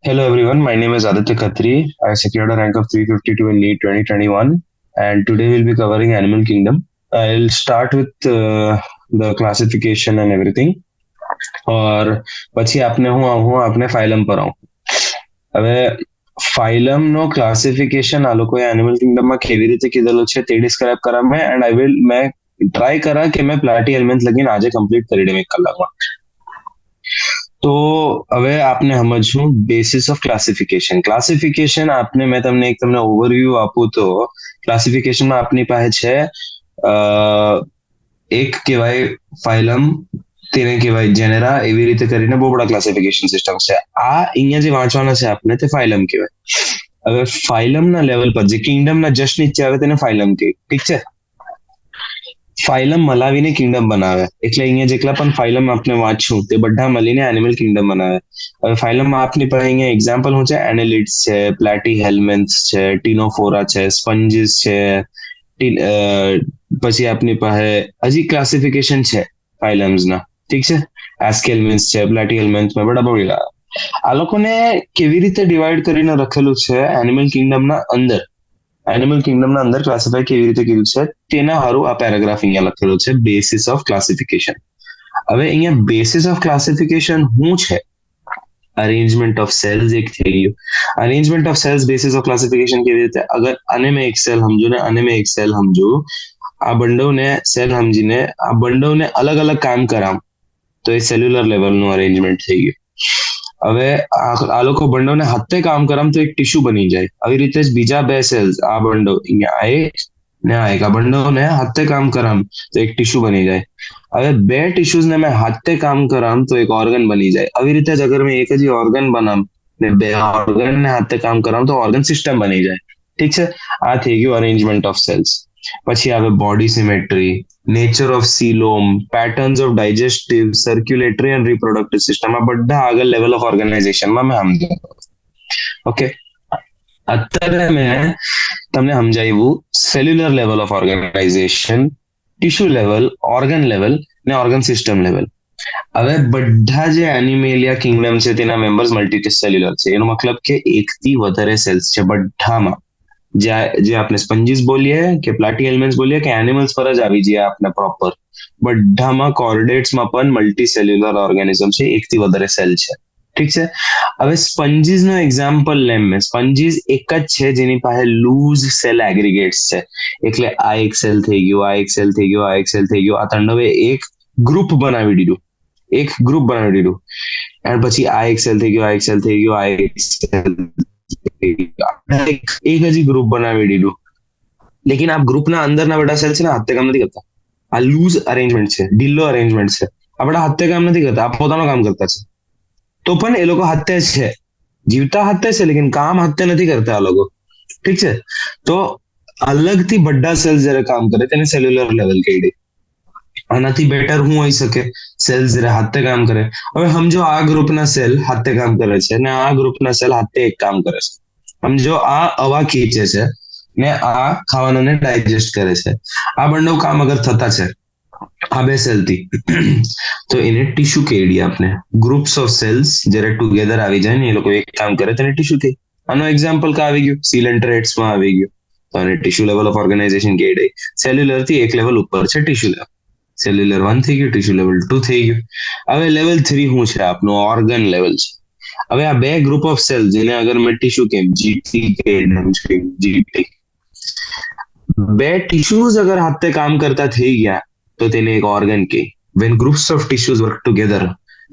Hello everyone, my name is Aditya Khatri. I secured a rank of 352 in NEET 2021 and today we'll be covering Animal Kingdom. I'll start with the classification and everything और પછી આપને ફાઇલમ પર આવું. હવે ફાઇલમનો classification આ લોકોએ animal કિંગડમમાં કેવી રીતે કીધેલું છે તે ડિસ્ક્રાઇબ કરામે એન્ડ મેં ટ્રાય કરા કે મેં પ્લાટી એલિમેન્ટ લગીને આજે કમ્પ્લીટ કરી દઉં 1 કલાકમાં. તો હવે આપને સમજવું બેસિસ ઓફ ક્લાસિફિકેશન આપને મેં તમને ઓવરવ્યુ આપું તો ક્લાસિફિકેશનમાં આપની પાસે છે એક કહેવાય ફાઇલમ, તેને કહેવાય જેનેરા, એવી રીતે કરીને બહુ બધા ક્લાસિફિકેશન સિસ્ટમ છે. આ અહીંયા જે વાંચવાના છે આપને તે ફાઇલમ કહેવાય. હવે ફાઇલમના લેવલ પર જે કિંગડમના જસ્ટ નીચે આવે તેને ફાઇલમ કહે. ઠીક છે. ફાઇલમ મલાવીને કિંગડમ બનાવે એટલે અહીંયા જેટલા પણ ફાઇલમ આપણે વાંચશું તે બધા મળીને એનિમલ કિંગડમ બનાવે. હવે ફાઇલમમાં આપની પાસે અહીંયા એક્ઝામ્પલ શું છે? એનેલિડ્સ છે, પ્લેટી હેલ્મેન્થ્સ છે, ટીનોફોરા છે, સ્પંજીસ છે, પછી આપની પાસે હજી ક્લાસિફિકેશન છે ફાઇલમ્સના. ઠીક છે. એસ્કેલમેન્ટ્સ છે, પ્લેટી હેલ્મેન્થ્સ મેં બધા બોલ્યા. આ લોકોને કેવી રીતે ડિવાઈડ કરીને રખેલું છે એનિમલ કિંગડમના અંદર ક્લાસિફાય કેવી રીતે કર્યું છે તેના હારું આ પેરેગ્રાફ અહીંયા લખેલો છે, બેસિસ ઓફ ક્લાસિફિકેશન. હવે અહીંયા બેસિસ ઓફ ક્લાસિફિકેશન શું છે? અરેન્જમેન્ટ ઓફ સેલ્સ એક થઈ ગયું. Arrangement of cells basis of classification કેવી રીતે? અગર આને મેં એક સેલ સમજુ ને આને મેં એક સેલ સમજુ, આ બંડોને સેલ સમજીને આ બંડોને અલગ અલગ કામ કરામ તો એ સેલ્યુલર લેવલનું અરેન્જમેન્ટ થઈ ગયું. હવે આ લોકો બંડોને હાથે કામ કરામ તો એક ટીશ્યુ બની જાય. આવી રીતે જ બીજા બે સેલ્સ, આ બંડો અહીંયા આ એક ને આ એક, આ બંડોને હાથે કામ કરામ તો એક ટીશ્યુ બની જાય. હવે બે ટીશ્યુઝને મેં હાથે કામ કરામ તો એક ઓર્ગન બની જાય. આવી રીતે જ અગર મેં એક જ ઓર્ગન બનામ ને બે ઓર્ગનને હાથે કામ કરામ તો ઓર્ગન સિસ્ટમ બની જાય. ઠીક છે. આ થઈ ગયું અરેન્જમેન્ટ ઓફ સેલ્સ. પછી આવે body symmetry, nature of coelom, patterns of digestive, circulatory and reproductive system. આ બધા આગળ લેવલ ઓફ ઓર્ગેનાઇઝેશનમાં મેં સમજાવ્યું. ઓકે, અત્યારે મેં તમને સમજાવ્યું cellular level of organization, tissue level, organ level ને ઓર્ગન સિસ્ટમ લેવલ. હવે બધા જે એનિમેલિયા કિંગડમ છે તેના મેમ્બર્સ મલ્ટી સેલ્યુલર છે. એનો મતલબ કે એકથી વધારે સેલ્સ છે બધામાં. જે આપણે સ્પંજીસ બોલીએ કે પ્લાટી એલિમેન્ટ્સ બોલીએ કે એનિમલ્સ પર જ આવી જઈએ આપણે પ્રોપર, બધામાં કોર્ડેટ્સમાં પણ મલ્ટી સેલ્યુલર ઓર્ગેનિઝમ છે, એકથી વધારે સેલ છે. ઠીક છે. હવે સ્પંજીસ નો એક્ઝામ્પલ લેમ મેં. સ્પંજીસ એક જ છે જેની પાસે લૂઝ સેલ એગ્રીગેટ્સ છે. એટલે આ એક સેલ થઈ ગયો, આ એક સેલ થઈ ગયો, આ એક સેલ થઈ ગયો. આ ત્રણવે એક ગ્રુપ બનાવી દીધું, અને પછી આ એક સેલ થઈ ગયો, આ એક સેલ થઈ ગયો, આ એક સેલ એક હજી ગ્રુપ બનાવી દીધું. લેકિન આ ગ્રુપના અંદરના બધા સેલ છે ને હાથે કામ નથી કરતા. આ લૂઝ અરેન્જમેન્ટ છે, ઢીલો અરેન્જમેન્ટ છે. આ બધા હાથે કામ નથી કરતા, આ પોતાનું કામ કરતા છે. તો પણ એ લોકો હાથે છે, જીવતા હાથે છે, લેકિન કામ હાથે નથી કરતા આ લોકો. ઠીક છે. તો અલગથી બધા સેલ્સ જયારે કામ કરે તેને સેલ્યુલર લેવલ કહી દે. આનાથી બેટર શું હોઈ શકે? સેલ્સ જયારે હાથે કામ કરે. હવે સમજો આ ગ્રુપના સેલ હાથે કામ કરે છે ને આ ગ્રુપના સેલ હાથે એક કામ કરે છે. સમજો આ હવા ખીંચે છે ને આ ખાવાને ડાયજેસ્ટ કરે છે. આ બંને કામ અગર થતા છે આ બે સેલથી તો એને ટીશ્યુ કહી આપણે. ગ્રુપ્સ ઓફ સેલ્સ જ્યારે ટુગેધર આવી જાય ને એ લોકો એક કામ કરે તેને ટીશ્યુ કહે. આનો એક્ઝામ્પલ કા આવી ગયું? સિલેન્ટ્રેટ્સમાં આવી ગયું. તો આને ટિશ્યુ લેવલ ઓફ ઓર્ગેનાઇઝેશન કહી દે. સેલ્યુલર થી એક લેવલ ઉપર છે ટિશ્યુ લેવલ. સેલ્યુલર 1 થઈ ગયું, ટિશ્યુ લેવલ 2 થઈ ગયું. હવે લેવલ 3 શું છે? આપનું ઓર્ગન લેવલ છે. હવે આ બે ગ્રુપ ઓફ સેલ જેને અગર મેં ટિશ્યુ કેમ જીટી જીટી, બે ટિશ્યુઝ અગર હાથે કામ કરતા થઈ ગયા તો તેને એક ઓર્ગન કહે. When groups of tissues work together,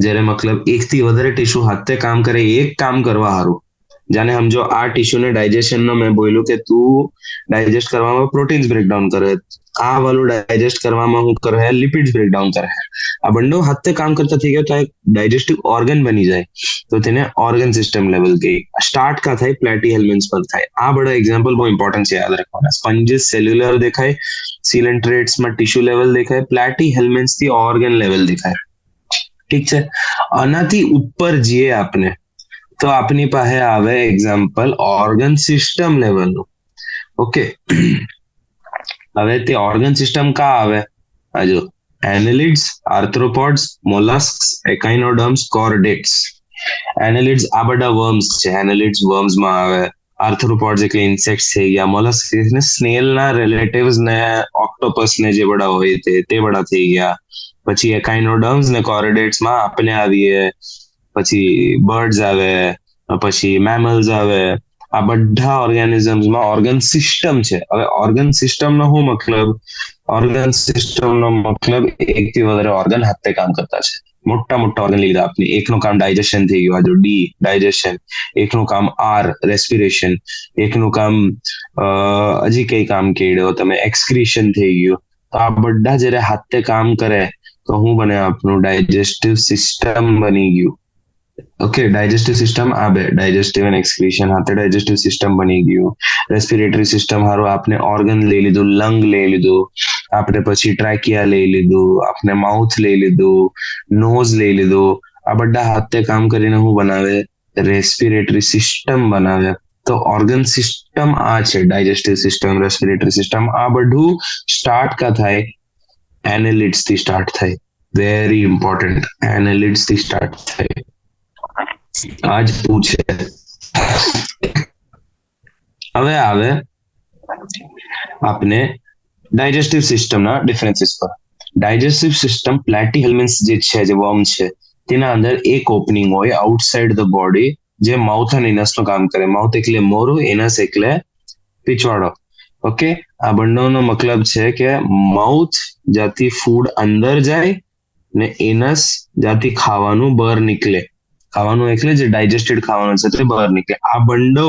જ્યારે મતલબ એકથી વધારે ટિશ્યુ હાથે કામ કરે એક કામ કરવા હારું. જાને સમજો આ ટિશ્યુને ડાયજેશનનો મેં બોલ્યું કે તું ડાયજેસ્ટ કરવામાં પ્રોટીન્સ બ્રેકડાઉન કરે, આ વાળું ડાયજેસ્ટ કરવામાં હું કરે લિપિડ્સ બ્રેકડાઉન કરે. આ બંને હાથે કામ કરતા થઈ ગયા તો એક ડાયજેસ્ટિવ ઓર્ગન બની જાય તો તેને ઓર્ગન સિસ્ટમ લેવલ કહે. સ્ટાર્ટ કા થાય? પ્લેટી હેલ્મેન્ટ્સ પર થાય. આ બધા એક્ઝામ્પલ બહુ ઇમ્પોર્ટન્ટ છે, યાદ રાખવાના. સ્પંજીસ સેલ્યુલર દેખાય, સિલેન્ટ્રેટ્સમાં ટિશ્યુ લેવલ દેખાય, પ્લેટી હેલ્મેન્ટ્સ થી ઓર્ગન લેવલ દેખાય. ઠીક છે. આનાથી ઉપર જઈએ આપણે તો આપની પાસે આવે એક્ઝામ્પલ ઓર્ગન સિસ્ટમ લેવલનું. ઓકે, હવે તે ઓર્ગન સિસ્ટમ કા આવે? આ જો એનેલિડ્સ, આર્થ્રોપોડ્સ, મોલસ્ક્સ, એકાઇનોડર્મ્સ, કોર્ડેટ્સ. એનાલિડ્સ આ બધા વર્મ્સ છે. એનાલિડ્સ વર્મ્સ માં આવે. આર્થ્રોપોડ્સ એટલે ઇન્સેક્ટ થઈ ગયા. મોલસ્ક ને સ્નેલ ના રિલેટિવ્સ ને ઓક્ટોપસ ને જે બધા હોય તે બધા થઈ ગયા. પછી એકાઇનોડર્મ્સ ને કોરોડેટ્સ માં આપણે આવીએ. પછી બર્ડ્સ આવે, પછી મેમલ્સ આવે. આ બધા ઓર્ગેનિઝમ્સમાં ઓર્ગન સિસ્ટમ છે. હવે ઓર્ગન સિસ્ટમ નો શું મતલબ? ઓર્ગન સિસ્ટમ નો મતલબ એકથી વધારે ઓર્ગન હાથે કામ કરતા છે. મોટા મોટા ઓર્ગન લીધા આપણે. એકનું કામ ડાયજેશન થઈ ગયું, આ જો ડી ડાયજેશન. એકનું કામ આર રેસ્પિરેશન. એકનું કામ હજી કઈ કામ કેડ્યો તમે, એક્સક્રીશન થઈ ગયું. તો આ બધા જયારે હાથે કામ કરે તો શું બને? આપણું ડાયજેસ્ટિવ સિસ્ટમ બની ગયું. ઓકે, ડાયજેસ્ટિવ સિસ્ટમ આ બે, ડાયજેસ્ટિવ એન્ડ એક્સક્રીશન હાથે ડાયજેસ્ટિવ સિસ્ટમ બની ગયું. રેસ્પિરેટરી સિસ્ટમ હારું આપણે ઓર્ગન લઈ લીધું, લંગ લઈ લીધું, આપણે પછી ટ્રાકિયા લઈ લીધું, આપણે માઉથ લઈ લીધું, નોઝ લઈ લીધું. આ બધા હાથે કામ કરીને શું બનાવે? રેસ્પિરેટરી સિસ્ટમ બનાવે. તો ઓર્ગન સિસ્ટમ આ છે, ડાયજેસ્ટિવ સિસ્ટમ, રેસ્પિરેટરી સિસ્ટમ. આ બધું સ્ટાર્ટ કા થાય? એનાલિડ્સ થી સ્ટાર્ટ થાય. વેરી ઇમ્પોર્ટન્ટ, એનાલિડ્સ થી સ્ટાર્ટ થાય. આજ પૂછે. હવે આવે આપને ડાયજેસ્ટિવ સિસ્ટમના ડિફરન્સીસ પર. ડાયજેસ્ટિવ સિસ્ટમ પ્લેટીહેલ્મિન્થ્સ જે છે, જે વર્મ છે, તેના અંદર એક ઓપનિંગ હોય આઉટસાઇડ ધ બોડી, જે માઉથ અને એનસ નું કામ કરે. માઉથ એટલે મોરું, એનસ એટલે પીછવાડો. ઓકે, આ બંનેનો મતલબ છે કે માઉથ જ્યાંથી ફૂડ અંદર જાય ને એનસ જ્યાંથી ખાવાનું બહાર નીકળે. ખાવાનું એટલે જે ડાયજેસ્ટેડ ખાવાનું છે તે બહાર નીકળે. આ બંડો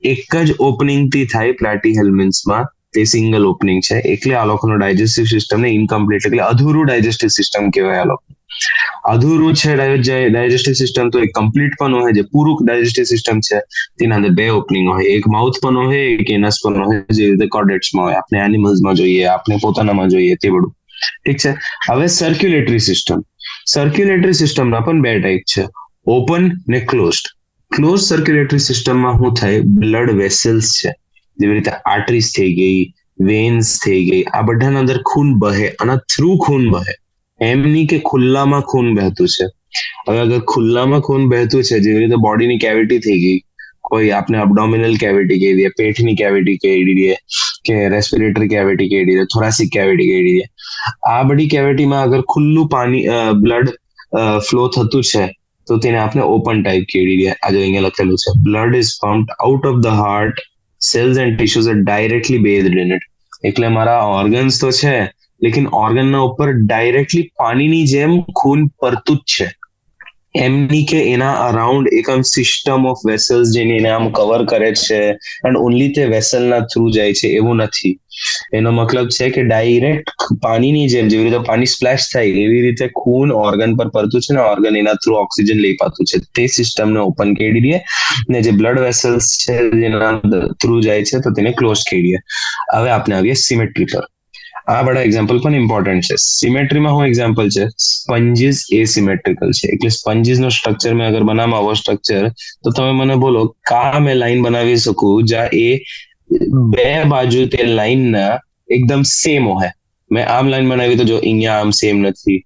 એક જ ઓપનિંગ થી થાય પ્લેટીહેલ્મિન્થ્સમાં. તે સિંગલ ઓપનિંગ છે, એટલે આ લોકોનો ડાયજેસ્ટિવ સિસ્ટમ ને ઇનકમ્પ્લીટ એટલે અધૂરું ડાયજેસ્ટિવ સિસ્ટમ કહેવાય. આ લોકો અધૂરું છે ડાયજેસ્ટિવ સિસ્ટમ. તો એક કમ્પ્લીટ પણ હોય, જે પૂરું ડાયજેસ્ટિવ સિસ્ટમ છે તેના અંદર બે ઓપનિંગ હોય, એક માઉથ પણ હોય, એક એનસ પણ હોય, જે રીતે કોર્ડેટ્સમાં હોય. આપણે એનિમલ્સમાં જોઈએ, આપણે પોતાનામાં જોઈએ, તે બધું ઠીક છે. હવે સર્ક્યુલેટરી સિસ્ટમ. સર્ક્યુલેટરી સિસ્ટમના પણ બે ટાઈપ છે, ઓપન ને ક્લોઝડ. ક્લોઝ સર્ક્યુલેટરી સિસ્ટમમાં શું થાય? બ્લડ વેસલ્સ છે, જેવી રીતે આર્ટરીઝ થઈ ગઈ, વેન્સ થઈ ગઈ, આ બધાના અંદર ખૂન બહે અને થ્રુ ખૂન બહે. એમ નહીં કે ખુલ્લામાં ખૂન બહેતું છે. હવે અગર ખુલ્લામાં ખૂન બહેતું છે, જેવી રીતે બોડીની કેવિટી થઈ ગઈ, કોઈ આપણે અબડોમિનલ કેવિટી કહી દઈએ, પેટની કેવિટી કહી દઈએ, કે રેસ્પિરેટરી કેવિટી કહી દઈએ, થોરાસિક કેવિટી કહી દઈએ. આ બધી કેવિટીમાં અગર ખુલ્લું પાણી બ્લડ ફ્લો થતું છે તો તેને આપણે ઓપન ટાઈપ કહી દઈએ. આ જો અહીંયા લખેલું છે, blood is pumped out of the heart, cells and tissues are directly based in it. એટલે મારા ઓર્ગન્સ તો છે, લેકિન ઓર્ગનના ઉપર ડાયરેક્ટલી પાણીની જેમ ખૂન પડતું જ છે. એમની કે એના અરાઉન્ડ એક આમ સિસ્ટમ ઓફ વેસલ્સ જેને એને આમ કવર કરે છે, એન્ડ ઓનલી તે વેસલના થ્રુ જાય છે એવું નથી. એનો મતલબ છે કે ડાયરેક્ટ પાણીની જેમ, જેવી રીતે પાણી સ્પ્લેશ થાય એવી રીતે ખૂન ઓર્ગન પર પડતું છે ને ઓર્ગન એના થ્રુ ઓક્સિજન લઈ પાતું છે. તે સિસ્ટમને ઓપન કહી દઈએ, ને જે બ્લડ વેસલ્સ છે જેના થ્રુ જાય છે તો તેને ક્લોઝ કહી દઈએ. હવે આપણે આવીએ સિમેટ્રી પર. આ બધા એક્ઝામ્પલ પણ ઇમ્પોર્ટન્ટ છે. સિમેટ્રીમાં શું એક્ઝામ્પલ છે? સ્પંજીસ એસિમેટ્રિકલ છે. એટલે સ્પંજીસ નો સ્ટ્રક્ચર મેં અગર બનાવવા આવો સ્ટ્રક્ચર, તો તમે મને બોલો કા મેં લાઈન બનાવી શકું જ્યાં એ બે બાજુ તે લાઈનના એકદમ સેમ હોય. મેં આમ લાઈન બનાવી તો જો અહીંયા આમ સેમ નથી.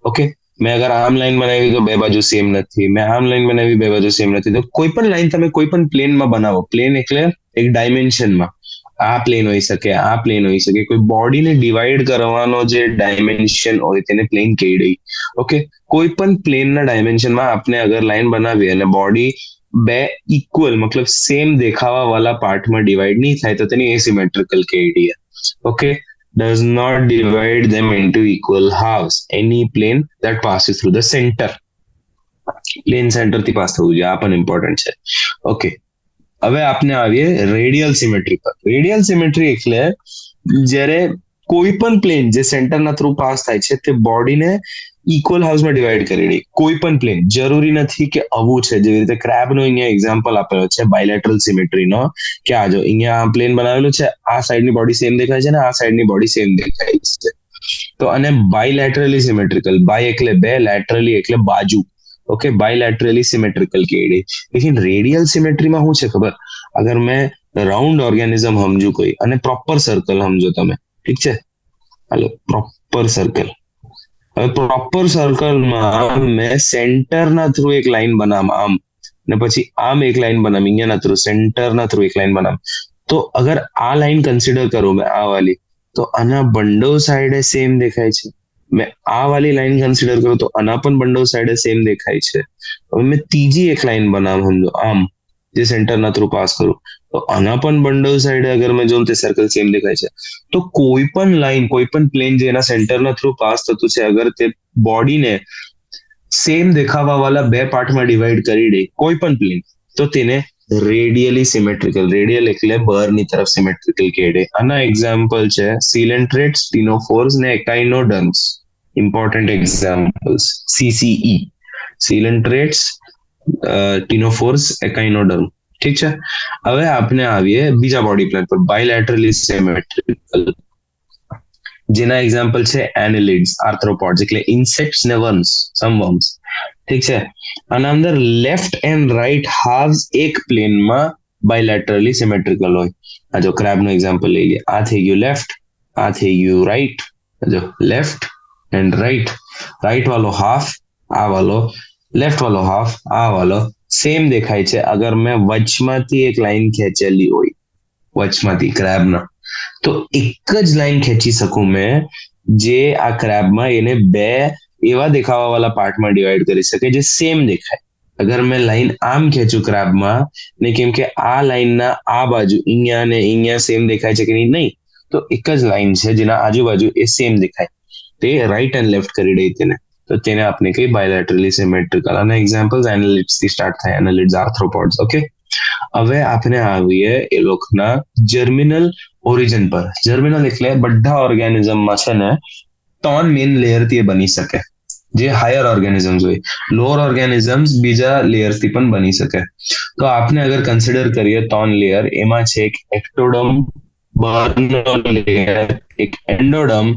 ઓકે, મેં અગર આમ લાઈન બનાવી તો બે બાજુ સેમ નથી. મેં આમ લાઈન બનાવી બે બાજુ સેમ નથી. તો કોઈ પણ લાઈન તમે કોઈ પણ પ્લેનમાં બનાવો, પ્લેન એટલે એક ડાયમેન્શનમાં, આ પ્લેન હોઈ શકે, આ પ્લેન હોઈ શકે. કોઈ બોડીને ડિવાઈડ કરવાનો જે ડાયમેન્શન હોય તેને પ્લેન કહી દઈ. ઓકે, કોઈ પણ પ્લેનના ડાયમેન્શનમાં આપણે અગર લાઈન બનાવીએ અને બોડી બે ઇક્વલ મતલબ સેમ દેખાવા વાળા પાર્ટમાં ડિવાઈડ નહીં થાય તો તેને એસિમેટ્રિકલ કહી દઈએ. Okay, does not divide them into equal halves. Any plane that passes through the center. Plane centre થી પાસ થવું જોઈએ, આ પણ ઇમ્પોર્ટન્ટ છે. ઓકે, હવે આપણે આવીએ રેડિયલ સિમેટ્રી પર. રેડિયલ સિમેટ્રી એટલે જ્યારે કોઈ પણ પ્લેન જે સેન્ટરના થ્રુ પાસ થાય છે તે બોડીને ઇક્વલ હાઉસમાં ડિવાઈડ કરી દે. કોઈ પણ પ્લેન, જરૂરી નથી કે આવું છે. જેવી રીતે ક્રેબનો અહીંયા એક્ઝામ્પલ આપેલો છે બાયલેટરલ સિમેટ્રીનો, કે આ જો અહીંયા પ્લેન બનાવેલું છે, આ સાઈડની બોડી સેમ દેખાય છે ને આ સાઈડની બોડી સેમ દેખાય છે. તો અને બાયલેટરલી સિમેટ્રિકલ, બાય એટલે બે, લેટરલી એટલે બાજુ. ઓકે, બાયલેટરલી સિમેટ્રિકલ કહી દે. લેકિન રેડિયલ સિમેટ્રીમાં શું છે ખબર? અગર મેં રાઉન્ડ ઓર્ગેનિઝમ સમજુ કોઈ અને પ્રોપર સર્કલ સમજો તમે, ઠીક છે, હાલો પ્રોપર સર્કલ. હવે પ્રોપર સર્કલમાં મેં સેન્ટરના થ્રુ એક લાઈન બનામ આમ ને પછી આમ એક લાઈન બનામ અહીંયાના થ્રુ સેન્ટરના થ્રુ એક લાઈન બનામ. તો અગર આ લાઈન કન્સિડર કરું મેં આ વાલી, તો આના બંડો સાઈડે સેમ દેખાય છે. મેં આ વાલી લાઈન કન્સિડર કરું તો આના પણ બંડો સાઈડે સેમ દેખાય છે. હવે મેં ત્રીજી એક લાઈન બનાવું સમજો આમ, જે સેન્ટરના થ્રુ પાસ કરું, તો આના પણ બંડલ સાઈડે અગર મેં જોઉં તે સર્કલ સેમ દેખાય છે. તો કોઈ પણ લાઈન, કોઈ પણ પ્લેન જેના સેન્ટરના થ્રુ પાસ થતું છે, અગર તે બોડીને સેમ દેખાવા વાળા બે પાર્ટમાં ડિવાઈડ કરી દે, કોઈ પણ પ્લેન, તો તેને રેડિયલી સિમેટ્રિકલ, રેડિયલ એટલે બહારની તરફ સિમેટ્રિકલ કહેવાય. આના એક્ઝામ્પલ છે સિલેન્ટ્રેટ્સ, ટીનોફોર્સ ને echinoderms. Important examples CCE, coelenterates, ctenophores, echinoderm. ઠીક છે. હવે આપણે આવીએ બીજા બોડી પ્લાન પર, બાયલેટરલી સિમેટ્રિકલ, જેના એક્ઝામ્પલ છે એનિલિડ્સ, આર્થ્રોપોડ્સ એટલે ઇન્સેક્ટ્સ ને વર્મ્સ, સમ વર્મ્સ. ઠીક છે. આના અંદર લેફ્ટ એન્ડ રાઈટ હાલ્વ્સ એક પ્લેનમાં બાયલેટરલી સિમેટ્રિકલ હોય. આ જો ક્રેબ નું એક્ઝામ્પલ લઈ લઈએ. આ થઈ ગયું લેફ્ટ, આ થઈ ગયું રાઈટ. જો લેફ્ટ એન્ડ રાઈટ, રાઈટ વાળો હાફ, આ વાળો લેફ્ટ વાળો હાફ, આ વાળો સેમ દેખાય છે અગર મેં વચમાંથી એક લાઈન ખેંચેલી હોય, વચમાંથી ક્રેબના, તો એક જ લાઈન ખેંચી શકું મેં જે આ ક્રેબમાં એને બે એવા દેખાવા વાળા પાર્ટમાં ડિવાઈડ કરી શકે જે સેમ દેખાય. અગર મેં લાઈન આમ ખેંચું ક્રેબમાં ને કેમ કે આ લાઈનના આ બાજુ અહીંયા ને અહીંયા સેમ દેખાય છે કે નહીં, તો એક જ લાઈન છે જેના આજુબાજુ એ સેમ દેખાય, તે રાઈટ એન્ડ લેફ્ટ કરી દે તેને, તો તેને આપણે કઈ બાયલેટરલી સિમેટ્રિકલ. આના એક્ઝામ્પલ્સ એનાલિડ્સ થી સ્ટાર્ટ થાય, એનાલિડ્સ, આર્થ્રોપોડ્સ. ઓકે, હવે આપણે આવીએ એ લોકોના જર્મિનલ ઓરિજિન પર. જર્મિનલ એટલે બધા ઓર્ગેનિઝમમાં છે ને 3 મેઇન લેયર થી બની શકે, જે હાયર ઓર્ગેનિઝમ્સ હોય. લોઅર ઓર્ગેનિઝમ્સ બીજા લેયર થી પણ બની શકે. તો આપણે અગર કન્સિડર કરીએ 3 લેયર, એમાં છે એક એક્ટોડર્મ, બહારનો લેયર, એક એન્ડોડર્મ,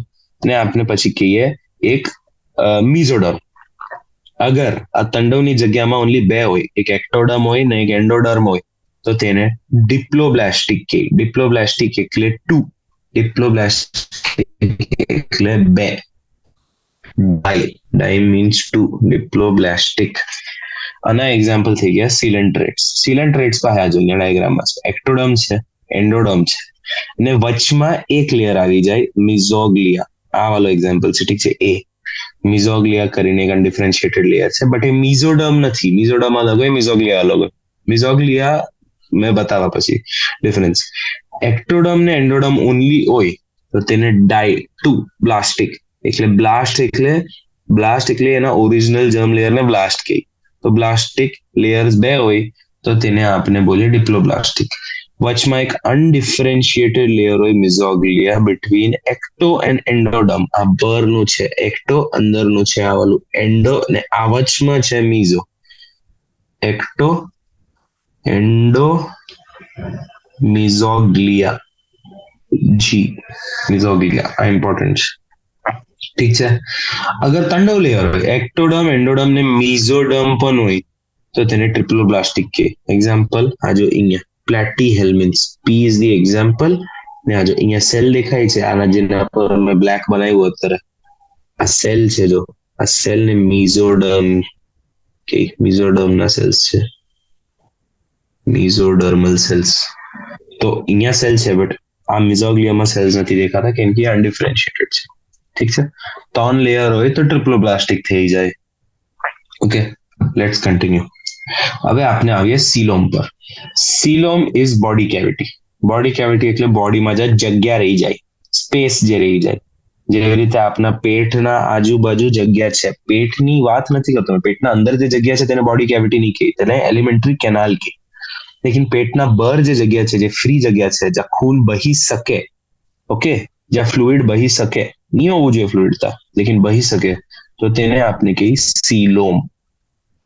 ને આપણે પછી કહીએ એક મિઝોડર્મ. અગર આ તંડવની જગ્યામાં ઓનલી બે હોય, એક એક્ટોડર્મ હોય ને એક એન્ડોડર્મ હોય, તો તેને ડિપ્લોબ્લાસ્ટિક કહે. ડિપ્લોબ્લાસ્ટિક એટલે 2, ડિપ્લોબ્લાસ્ટિક એટલે 2, ડાઈ મીન્સ 2, ડિપ્લોબ્લાસ્ટિક. આના એક્ઝામ્પલ થઈ ગયા સિલેન્ટ્રેટ્સ. સિલેન્ટ્રેટ્સ પાસે આ જોઈએ ડાયાગ્રામમાં છે, એક્ટોડર્મ છે, એન્ડોડર્મ છે, અને વચમાં એક લેયર આવી જાય મિઝોગ્લિયા. આ વાળો એક્ઝામ્પલ છે. ઠીક છે. એ મિઝોગ્લિયા કરીને એક અનડિફરન્શિએટેડ લેયર છે, બટ એ મિઝોડર્મ નથી. મિઝોડર્મ અલગ હોય, મિઝોગ્લિયા અલગ હોય. મિઝોગ્લિયા મેં બતાવવા પછી ડિફરન્સ. એક્ટોડર્મ ને એન્ડોડર્મ ઓનલી હોય તો તેને બ્લાસ્ટિક એટલે બ્લાસ્ટ એટલે એના ઓરિજિનલ જર્મ લેયર ને બ્લાસ્ટ કહે. તો બ્લાસ્ટિક લેયર્સ બે હોય તો તેને આપણે બોલીએ ડિપ્લોબ્લાસ્ટિક. વચમાં એક અનડિફરન્શિએટેડ લેયર હોય મિઝોગ્લિયા બિટવીન એક્ટો એન્ડ એન્ડોડર્મ. આ બરનું છે એક્ટો, અંદરનું છે આ વાળું એન્ડો, ને આ વચમાં છે મિઝો. એક્ટો, એન્ડો, મિઝોગ્લિયા, જી મિઝોગ્લિયા, આ ઇમ્પોર્ટન્ટ છે. ઠીક છે. અગર તંડવ લેયર હોય, એક્ટોડર્મ, એન્ડોડર્મ ને મિઝોડર્મ પણ હોય, તો તેને ટ્રિપ્લોબ્લાસ્ટિક કે. એક્ઝામ્પલ આ જો અહીંયા પ્લેટીહેલ્મિન્થ્સ, પી ઇઝ ધી એક્ઝામ્પલ. ને આ જો અહીંયા સેલ દેખાય છે, આના જેના પર મેં બ્લેક બનાવ્યું અત્યારે, આ સેલ છે, જો આ સેલ ને મિઝોડર્મ કે, મિઝોડર્મના સેલ્સ છે, મિઝોડર્મલ સેલ્સ. તો અહીંયા સેલ છે, બટ આ મિઝોગ્લિયામાં સેલ્સ નથી દેખાતા કેમ કે અનડિફરન્શિએટેડ છે. ઠીક છે. 3 લેયર હોય તો ટ્રિપ્લોબ્લાસ્ટિક થઈ જાય. Okay, let's continue. હવે આપણે આવીએ સીલોમ પર. Coelom is body cavity. Body cavity એટલે બોડીમાં જે જગ્યા રહી જાય, સ્પેસ જે રહી જાય. જેવી રીતે આપણા પેટના આજુબાજુ જગ્યા છે, પેટની વાત નથી કરતો, પેટના અંદર જે જગ્યા છે તેને બોડી કેવિટી નહીં કહે, તેને એલિમેન્ટરી કેનાલ કહે. લેકિન પેટના બહાર જે જગ્યા છે, જે ફ્રી જગ્યા છે, જ્યાં ખૂન બહી શકે, ઓકે, જ્યાં ફ્લુઇડ બહી શકે, નહીં હોવું જોઈએ ફ્લુઇડતા, લેકિન બહી શકે, તો તેને આપણે કહીએ સીલોમ.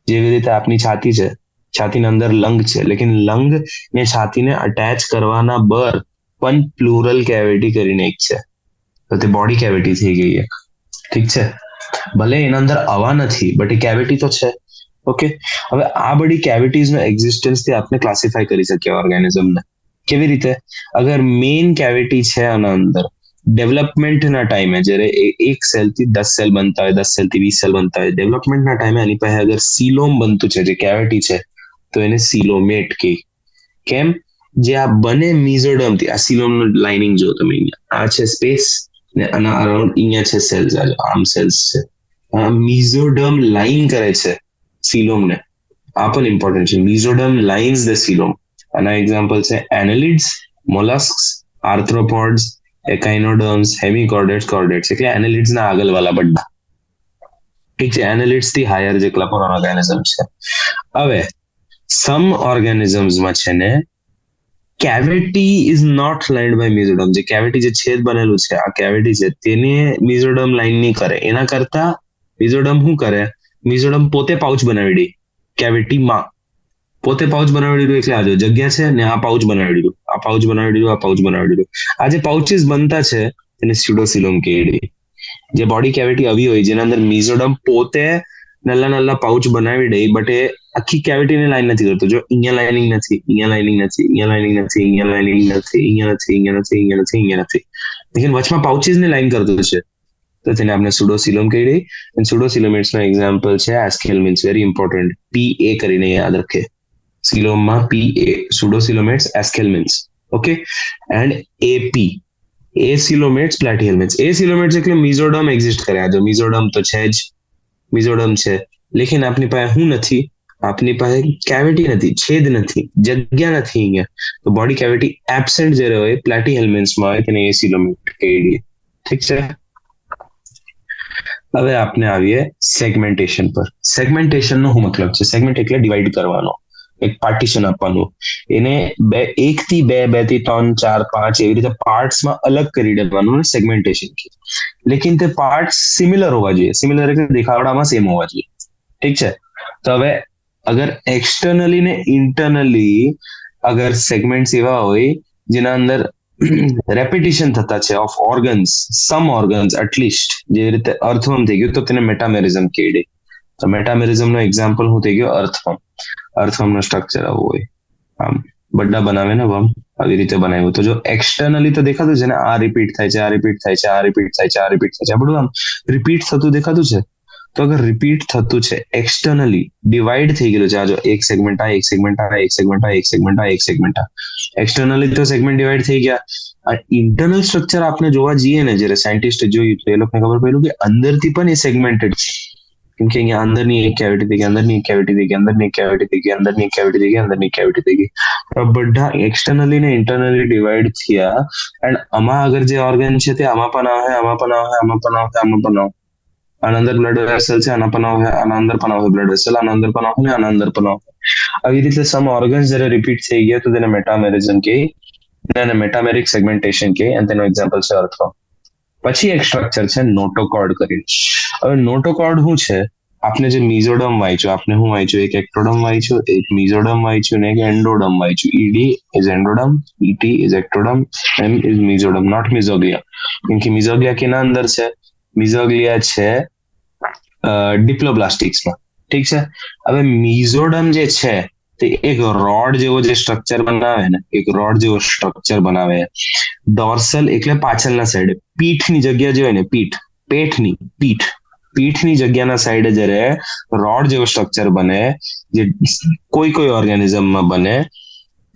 જેવી રીતે આપની છાતી છે, છાતીના અંદર લંગ છે, લેકિન લંગ ને છાતીને અટેચ કરવાના બર પણ પ્લુરલ કેવિટી કરીને એક છે, તો તે બોડી કેવિટી થઈ ગઈ એક. ઠીક છે. ભલે એના અંદર હવા નથી, બટ એ કેવિટી તો છે. ઓકે, હવે આ બધી કેવિટીઝનો એક્ઝિસ્ટન્સ થી આપણે ક્લાસિફાય કરી શકીએ ઓર્ગેનિઝમને. કેવી રીતે? અગર મેઇન કેવિટી છે આના અંદર, ડેવલપમેન્ટના ટાઈમે જ્યારે એક સેલથી 10 સેલ બનતા હોય, 10 સેલથી 20 સેલ બનતા હોય, ડેવલપમેન્ટના ટાઈમે એની પાસે અગર સીલોમ બનતું છે, જે કેવિટી છે, તો એને સીલોમેટ કહે. કેમ? જે આ બને મિઝોડર્મથી, આ સીલોમનું લાઇનિંગ જો તમે અહીંયા, આ છે સ્પેસ ને આના અરાઉન્ડ અહીંયા છે સેલ્સ, આ આર્મ સેલ્સ છે. આ મિઝોડર્મ લાઇન કરે છે સીલોમને. આ પણ ઇમ્પોર્ટન્ટ છે. મિઝોડર્મ લાઇન્સ ધ સીલોમ. આના એક્ઝામ્પલ છે એનાલિડ્સ, મોલસ્ક્સ, આર્થ્રોપોડ્સ, એકાઇનોડર્મ્સ, હેમિકોર્ડેટ્સ, કોર્ડેટ્સ. એટલે એનાલિડ્સ ના આગળવાળા બધા. ઠીક છે, એનાલિડ્સ થી હાયર જેટલા પણ ઓર્ગેનિઝમ છે. હવે સમ ઓર્ગેનિઝમ્સમાં છે ને cavity is not lined by mesoderm. જે કેવિટી, જે છેદ બનેલું છે, આ કેવિટી છે, તેને મિઝોડર્મ લાઇન નહીં કરે. એના કરતા મિઝોડર્મ શું કરે? મિઝોડર્મ પોતે પાઉચ બનાવી દે કેવિટીમાં. પોતે પાઉચ બનાવી દીધું. એટલે આ જો જગ્યા છે ને, આ પાઉચ બનાવી દીધું, આ પાઉચ બનાવી દીધું, આ પાઉચ બનાવી દીધું. આ જે પાઉચીસ બનતા છે તેને સ્યુડોસિલોમ કહે. જે બોડી કેવિટી આવી હોય જેના અંદર મિઝોડર્મ પોતે નલ્લા નલ્લા પાઉચ બનાવી દે, બટ એ આખી કેવિટીને લાઈન નથી કરતો. જો અહીંયા લાઇનિંગ નથી, અહીંયા લાઇનિંગ નથી, અહીંયા લાઇનિંગ નથી, અહીંયા લાઇનિંગ નથી, અહીંયા નથી, અહીંયા નથી, અહીંયા નથી, અહીંયા નથી, લેકિન વચમાં પાઉચીસને લાઈન કરતું છે, તો તેને આપણે સ્યુડોસિલોમ કહી દઈએ. અને સ્યુડોસિલોમેટ્સનો એક્ઝામ્પલ છે એસ્કેલ્મિન્સ. વેરી ઇમ્પોર્ટન્ટ, PA કરીને યાદ રાખે. સિલોમમાં PA, pseudocoelomates, aschelminthes. Okay, and AP, acoelomates, platyhelminthes. Acoelomates એટલે મિઝોડર્મ એક્ઝિસ્ટ કરે. આ જો મિઝોડર્મ તો છે જ, મિઝોડર્મ છે, લેકિન આપની પાસે શું નથી? આપની પાસે કેવિટી નથી, છેદ નથી, જગ્યા નથી અહીંયા. તો બોડી કેવિટી એબસેન્ટ જ્યારે હોય, પ્લેટીહેલ્મિન્સમાં હોય, તેને એસિલોમેટ કહી દઈએ. ઠીક છે. હવે આપણે આવીએ સેગમેન્ટેશન પર. સેગમેન્ટેશનનો શું મતલબ છે? સેગમેન્ટ એટલે ડિવાઈડ કરવાનો, એક પાર્ટીશન આપવાનું. એને 1 થી 2, 2 થી 3, 4, 5 એવી રીતે પાર્ટ્સમાં અલગ કરી દેવાનું સેગમેન્ટેશન. લેકિન તે પાર્ટ્સ સિમિલર હોવા જોઈએ. સિમિલર એટલે દેખાવડામાં સેમ હોવા જોઈએ. ઠીક છે. તો હવે અગર એક્સટર્નલી ને ઇન્ટરનલી અગર સેગમેન્ટ્સ એવા હોય જેના અંદર રેપિટેશન થતા છે of organs, some organs at least, જેવી રીતે અર્થવર્મ થઈ ગયું તો તેને મેટામેરિઝમ કહી દે. તો મેટામેરિઝમનો એક્ઝામ્પલ શું થઈ ગયો? અર્થવર્મ. અર્થવર્મનું સ્ટ્રક્ચર આવું હોય, આમ બડા બનાવે ને વર્મ, આવી રીતે બનાવ્યું. તો જો એક્સટર્નલી તો દેખાતું છે ને, આ રિપીટ થાય છે, આ રિપીટ થાય છે, આ રિપીટ થાય છે, આ રિપીટ થાય છે, આ બધું આમ રિપીટ થતું દેખાતું છે. તો અગર રિપીટ થતું છે, એક્સટર્નલી ડિવાઈડ થઈ ગયેલું છે, આ જો એક સેગમેન્ટ, આ એક સેગમેન્ટ, આ એક સેગમેન્ટ, આ એક સેગમેન્ટ, આ એક સેગમેન્ટ, એક્સટર્નલી તો સેગમેન્ટ ડિવાઈડ થઈ ગયા. આ ઇન્ટરનલ સ્ટ્રક્ચર આપણે જોવા જઈએ ને, જ્યારે સાયન્ટિસ્ટ જોયું તો એ લોકોને ખબર પડ્યું કે અંદરથી પણ એ સેગમેન્ટેડ છે. કેમ કે અહીંયા અંદરની એક કેવિટી થઈ ગઈ, અંદરની એક કેવિટી થઈ ગઈ, અંદરની એક કેવિટી થઈ ગઈ, અંદરની એક કેવિટી થઈ ગઈ, અંદરની એક કેવિટી થઈ ગઈ. બધા એક્સટર્નલી ને ઇન્ટરનલી ડિવાઈડ થયા. એન્ડ આમાં અગર જે ઓર્ગન છે તે આમાં પણ આવે, આમાં પણ આવે, આમાં પણ આવે, આમાં પણ આવે. આના અંદર બ્લડ વેસલ છે, આના પણ આવે, આના અંદર પણ આવે બ્લડ વેસલ, આના અંદર પણ આવે ને આના અંદર પણ આવે. આવી રીતે સમ ઓર્ગન્સ જ્યારે રિપીટ થઈ ગયા તો તેને મેટામેરિઝમ કહે, અને મેટામેરિક સેગમેન્ટેશન કહે. અને તેનો એક્ઝામ્પલ છે અર્થવર્મ. પછી એક સ્ટ્રક્ચર છે નોટોકોર્ડ કરીને. હવે નોટોકોર્ડ શું છે? આપણે જે મિઝોડર્મ વાંચ્યું, આપણે શું વાંચ્યું? એક એક્ટોડર્મ વાંચ્યું, એક મિઝોડર્મ વાંચ્યું ને એક એન્ડોડર્મ વાંચ્યું. ED is endoderm, ET is ectoderm, M is mesoderm, not mesoglea. કેમ કે મિઝોગ્લિયા કેના અંદર છે? મિઝોગ્લિયા છે ડિપ્લોબ્લાસ્ટિક્સમાં. ઠીક છે. હવે મિઝોડર્મ જે છે તે એક રોડ જેવો જે સ્ટ્રક્ચર બનાવે ને, એક રોડ જેવો સ્ટ્રક્ચર બનાવે. ડોર્સલ એટલે પાછળના સાઈડે, પીઠની જગ્યા જે હોય ને, પેઠની પીઠની જગ્યાના સાઈડે જ્યારે રોડ જેવો સ્ટ્રક્ચર બને, જે કોઈ ઓર્ગેનિઝમમાં બને,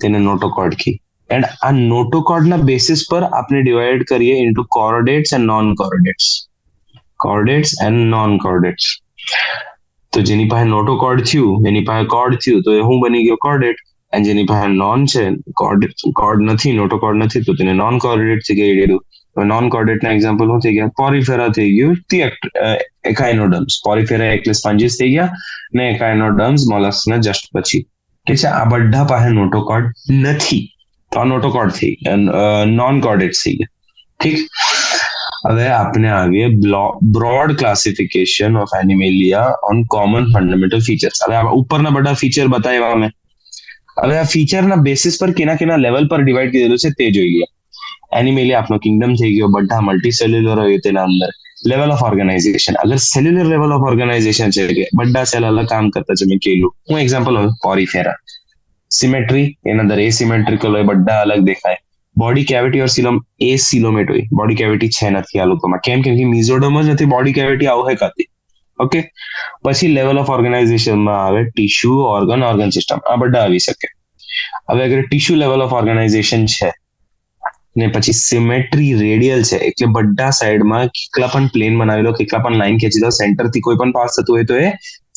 તેને નોટોકોર્ડ કહે. એન્ડ આ નોટોકોર્ડના બેસિસ પર આપણે ડિવાઈડ કરીએ into chordates and non chordates. Chordates and non chordates. તો જેની પાસે નોટોકોર્ડ થયું, એની પાસે કોર્ડ થયું, તો એ શું બની ગયો? કોર્ડેટ. અને જેની પાસે નોન છે, કોર્ડ નથી, નોટોકોર્ડ નથી, તો તેને નોન કોર્ડેટ થઈ ગયું. નોન કોર્ડેટના એક્ઝામ્પલ શું થઈ ગયા? પોરીફેરા થઈ ગયું, એકાઇનોડર્મ્સ. પોરીફેરા એટલે સ્પંજીસ થઈ ગયા ને એકાઇનોડર્મ્સ મોલસ્કના જસ્ટ પછી. કે છે આ બધા પાસે નોટોકોર્ડ નથી, તો આ નોટોકોર્ડ થઈ ગયા, નોન કોર્ડેટ થઈ ગયા. ઠીક. હવે આપણે આવીએ broad classification of Animalia on common fundamental features. હવે ઉપરના બધા ફીચર બતાવ્યા અમે. હવે આ ફીચરના બેસિસ પર કેના લેવલ પર ડિવાઈડ કરેલું છે તે જોઈ લઈએ. એનિમેલિયા આપણો કિંગડમ થઈ ગયો, બધા મલ્ટીસેલ્યુલર હોય તેના અંદર. લેવલ ઓફ ઓર્ગેનાઇઝેશન, અગર સેલ્યુલર લેવલ ઓફ ઓર્ગેનાઇઝેશન છે કે બધા સેલ અલગ કામ કરતા છે, મેં કહેલું. હું એક્ઝામ્પલ હોય પોરીફેરા. સિમેટ્રી, એના અંદર એસિમેટ્રિકલ હોય, બધા અલગ દેખાય. બોડી કેવિટી ઓર સિલોમ એ સિલોમેટ હોય, બોડી કેવિટી છે નથી આ લોકોમાં. કેમ કે મિઝોડમ જ નથી, બોડી કેવિટી આવું કાતી. ઓકે, પછી લેવલ ઓફ ઓર્ગેનાઇઝેશનમાં આવે ટિશ્યુ, ઓર્ગન સિસ્ટમ, આ બધા આવી શકે. હવે અગર ટિશ્યુ લેવલ ઓફ ઓર્ગેનાઇઝેશન છે ને પછી સિમેટ્રી રેડિયલ છે, એટલે બધા સાઈડમાં કેટલા પણ પ્લેન બનાવી લો, કેટલા પણ લાઈન ખેંચી લો, સેન્ટર થી કોઈ પણ પાસ થતું હોય તો એ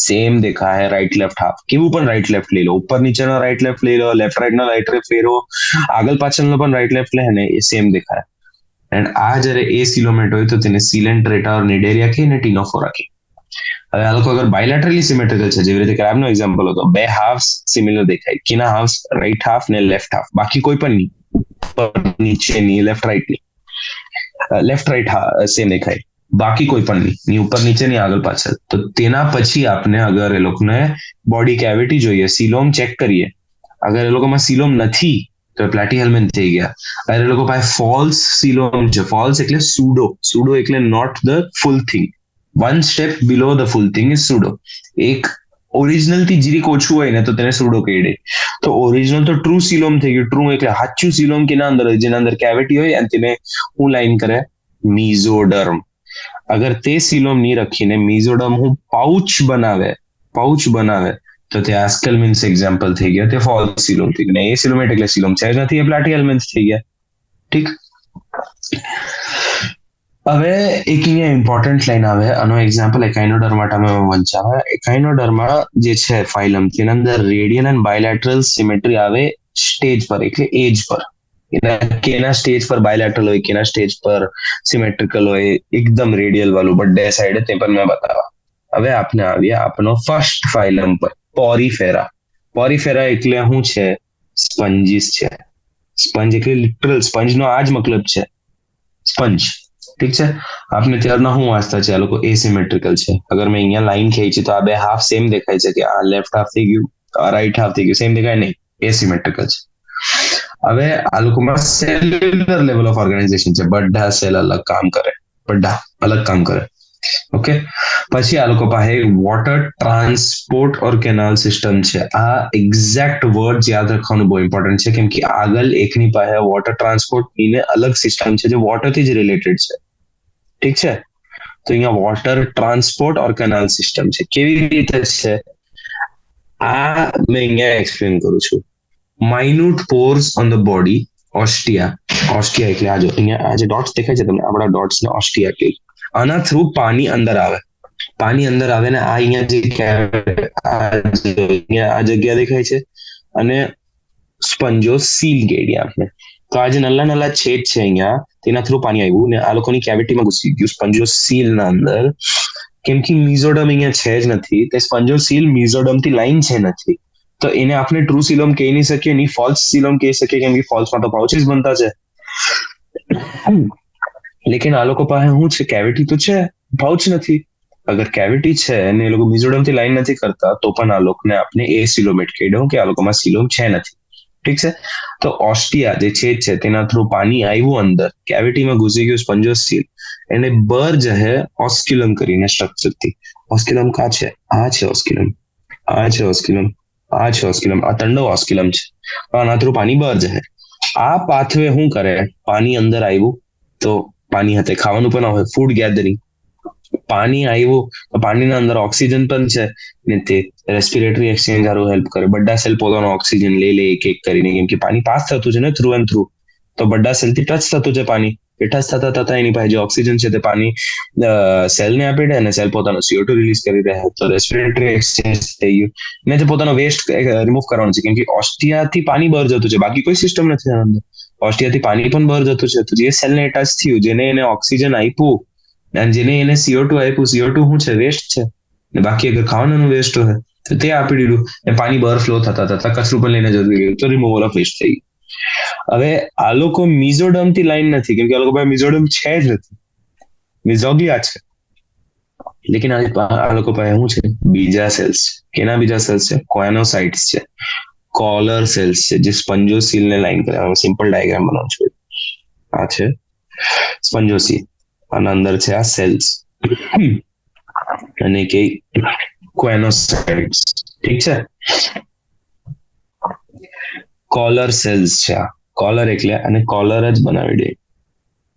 સેમ દેખાય. રાઈટ લેફ્ટ હાફ કેવું પણ રાઈટ લેફ્ટ લઈ લો, ઉપર નીચેનો રાઈટ લેફ્ટ લઈ લો, લેફ્ટ રાઈટ નો રાઈટ લેફ્ટ ફેરો, આગળ પાછળનો પણ રાઈટ લેફ્ટ લે ને એ સેમ દેખાય. એન્ડ આ જયારે એ સિલોમેટ હોય તો તેને સિલેન્ટ રેટા ઓર નિડેરિયા કે ને ટીનોફોરા કે. હવે આ લોકો અગર બાયલેટરલી સિમેટ્રિકલ છે, જેવી રીતે ક્રેબનો એક્ઝામ્પલ હતો, બે હાફ્સ સિમિલર દેખાય, કેના હાફ્સ, રાઈટ હાફ ને લેફ્ટ હાફ, બાકી કોઈ પણ નહીં, નીચેની લેફ્ટ રાઈટ ની, લેફ્ટ રાઈટ સેમ દેખાય, બાકી કોઈ પણ નહીં, ની ઉપર નીચે ની આગળ પાછળ. તો તેના પછી આપણે અગર એ લોકોને બોડી કેવિટી જોઈએ, સિલોમ ચેક કરીએ, અગર એ લોકોમાં સિલોમ નથી તો પ્લેટી હેલ્મેટ થઈ ગયા. અગર એ લોકો પાસે ફોલ્સ સિલોમ છે, ફોલ્સ એટલે સુડો, સુડો એટલે not the full thing, one step below the full thing is pseudo. એક ઓરિજિનલ થી જીરીક ઓછું હોય ને તો તેને સુડો કહી દે. તો ઓરિજિનલ તો ટ્રુ સિલોમ થઈ ગયું. ટ્રુ એટલે સાચું સિલોમ કેના અંદર હોય, જેના અંદર કેવિટી હોય અને તેને હું લાઈન કરે મિઝોડર્મ. અગર તે સિલોમ નહીં રાખીને મિઝોડર્મ હું પાઉચ બનાવે તો તે આસ્કેલમિન્સ એક્ઝામ્પલ થઈ ગયા, તે ફોલ્સ સિલોમ થઈ ગયા. એ સિલોમેટ એટલે સિલોમ છે જ નથી, એ પ્લાટીહેલ્મિન્સ થઈ ગયા. ઠીક. હવે એક અહીંયા ઇમ્પોર્ટન્ટ લાઈન આવે, આનો એક્ઝામ્પલ એકાઇનોડર્માટામાં વંચાવે. એકાઇનોડર્મા જે છે ફાઇલમ, તેના અંદર રેડિયલ એન્ડ બાયલેટરલ સિમેટ્રી આવે સ્ટેજ પર, એટલે એજ પર. કેના સ્ટેજ પર બાયલેટરલ હોય, કેના સ્ટેજ પર સિમેટ્રિકલ હોય, એકદમ રેડિયલ વાળું બધે સાઈડે, તે પણ મેં બતાવવા. હવે આપણે આવીએ આપણો ફર્સ્ટ ફાઇલમ પર, પોરીફેરા. પોરીફેરા એટલે શું છે? સ્પંજીસ છે. સ્પંજ એટલે લિટરલ સ્પંજનો આ જ મતલબ છે, સ્પંજ. ઠીક છે. આપને ત્યારના શું વાંચતા છે, આ લોકો એસિમેટ્રિકલ છે. અગર મેં અહીંયા લાઈન ખેંચી તો આ બે હાફ સેમ દેખાય છે, કે આ લેફ્ટ હાફ થઈ ગયું, આ રાઈટ હાફ થઈ ગયું, સેમ દેખાય નહીં, એસિમેટ્રિકલ છે. હવે આ લોકોમાં સેલ્યુલર લેવલ ઓફ ઓર્ગેનાઇઝેશન છે, બધા સેલ અલગ કામ કરે, બધા અલગ કામ કરે. ઓકે. પછી આ લોકો પાસે વોટર ટ્રાન્સપોર્ટ ઓર કેનાલ સિસ્ટમ છે. આ એક્ઝેક્ટ વર્ડ યાદ રાખવાનું બહુ ઇમ્પોર્ટન્ટ છે, કેમ કે આગળ એકની પાસે વોટર ટ્રાન્સપોર્ટ ની અલગ સિસ્ટમ છે જે વોટરથી જ રિલેટેડ છે. ઠીક છે. તો અહીંયા વોટર ટ્રાન્સપોર્ટ ઓર કેનાલ સિસ્ટમ છે. કેવી રીતે છે આ મેં અહીંયા એક્સપ્લેન કરું છું. Minute pores on the body, ostia. Ostia એટલે આ જો અહીંયા આ જે ડોટ્સ દેખાય છે તમને, આપણા ડોટ્સ ને ઓસ્ટિયા કહે. આના થ્રુ પાણી અંદર આવે, પાણી અંદર આવે ને આ અહીંયા જે આ જગ્યા દેખાય છે અને સ્પંજો સીલ ગેડી આપણે. તો આ જે નલ્લા નલ્લા છેદ છે અહીંયા, તેના થ્રુ પાણી આવ્યું ને આ લોકોની કેવિટીમાં ઘૂસી ગયું સ્પંજો સીલ ના અંદર. કેમ કે મિઝોડમ અહીંયા છે જ નથી, તે સ્પંજો સીલ મિઝોડમ થી લાઈન છે નથી, તો એને આપણે ટ્રુ સિલોમ કહી નહીં શકીએ, ની ફોલ્સ સિલોમ કહી શકીએ, કેમ કે ફોલ્સમાં તો પાઉચીસ બનતા છે. લેકિન આ લોકો પાસે શું છે, કેવિટી તો છે, પાઉચ નથી. અગર કેવિટી છે અને એ લોકો મિઝોડમ થી લાઈન નથી કરતા તો પણ આ લોકોને આપણે એ સિલોમેટ કહી દઉં કે આ લોકોમાં સિલોમ છે નથી. ઠીક છે. તો ઓસ્ટિયા જે છેદ છે તેના થ્રુ પાણી આવ્યું અંદર, કેવિટીમાં ઘૂસી ગયું સ્પંજોસીલ, એને બર્જ હે ઓસ્ક્યુલમ કરીને સ્ટ્રક્ચરથી. ઓસ્ક્યુલમ કા છે? આ છે ઓસ્ક્યુલમ, આ છે ઓસ્ક્યુલમ, આ છે ઓસ્ક્યુલમ, આ તંડો ઓસ્ક્યુલમ છે. આના થ્રુ પાણી બર્જ હે. આ પાથવે શું કરે? પાણી અંદર આવ્યું તો પાણી હાથે ખાવાનું પણ હોય, ફૂડ ગેધરિંગ. પાણી આવ્યું તો પાણીના અંદર ઓક્સિજન પણ છે ને તે રેસ્પિરેટરી એક્સચેન્જ સારું હેલ્પ કરે. બધા સેલ પોતાનો ઓક્સિજન લઈ લે એક એક કરીને, કેમ કે પાણી પાસ થતું છે ને થ્રુ એન્ડ થ્રુ, તો બધા સેલથી ટચ થતું છે પાણી. એ ટચ થતા થતા એની પાસે જે ઓક્સિજન છે તે પાણી સેલને આપી દે અને સેલ પોતાનો CO2 રિલીઝ કરી દે, તો રેસ્પિરેટરી એક્સચેન્જ થઈ ગયું. ને તે પોતાનો વેસ્ટ રિમૂવ કરવાનું છે, કેમ કે ઓસ્ટિયાથી પાણી બહાર જતું છે, બાકી કોઈ સિસ્ટમ નથી અંદર. ઓસ્ટિયાથી પાણી પણ બહાર જતું છે, તો જે સેલને ટચ થયું, જેને એને ઓક્સિજન આપ્યું અને જેને એને CO2 આપ્યું, CO2 શું છે? વેસ્ટ છે. ને બાકી અગર ખાવાનું વેસ્ટ હોય તો તે આપી દીધું, ને પાણી બહાર ફ્લો થતા થતા કચરું પણ લઈને જતું રહ્યું, તો રિમૂવલ ઓફ વેસ્ટ થઈ ગયું. હવે આ લોકો મિઝોડમ થી લાઈન નથી, કેમ કે આ લોકો પાસે મિઝોડમ છે જ નથી, મિઝોગ્લિયા છે. લેકિન આ લોકો પાસે શું છે? બીજા સેલ્સ. કેના બીજા સેલ્સ છે? કોએનોસાઇટ્સ છે, કોલર સેલ્સ છે, જે સ્પંજોસીલ ને લાઈન કરે. સિમ્પલ ડાયાગ્રામ બનાવું છું. આ છે સ્પંજોસીલ, આના અંદર છે આ સેલ્સ અને કે કોએનોસાઇટ્સ. ઠીક છે. કોલર સેલ્સ છે આ. કોલર એટલે અને કોલર જ બનાવી દે.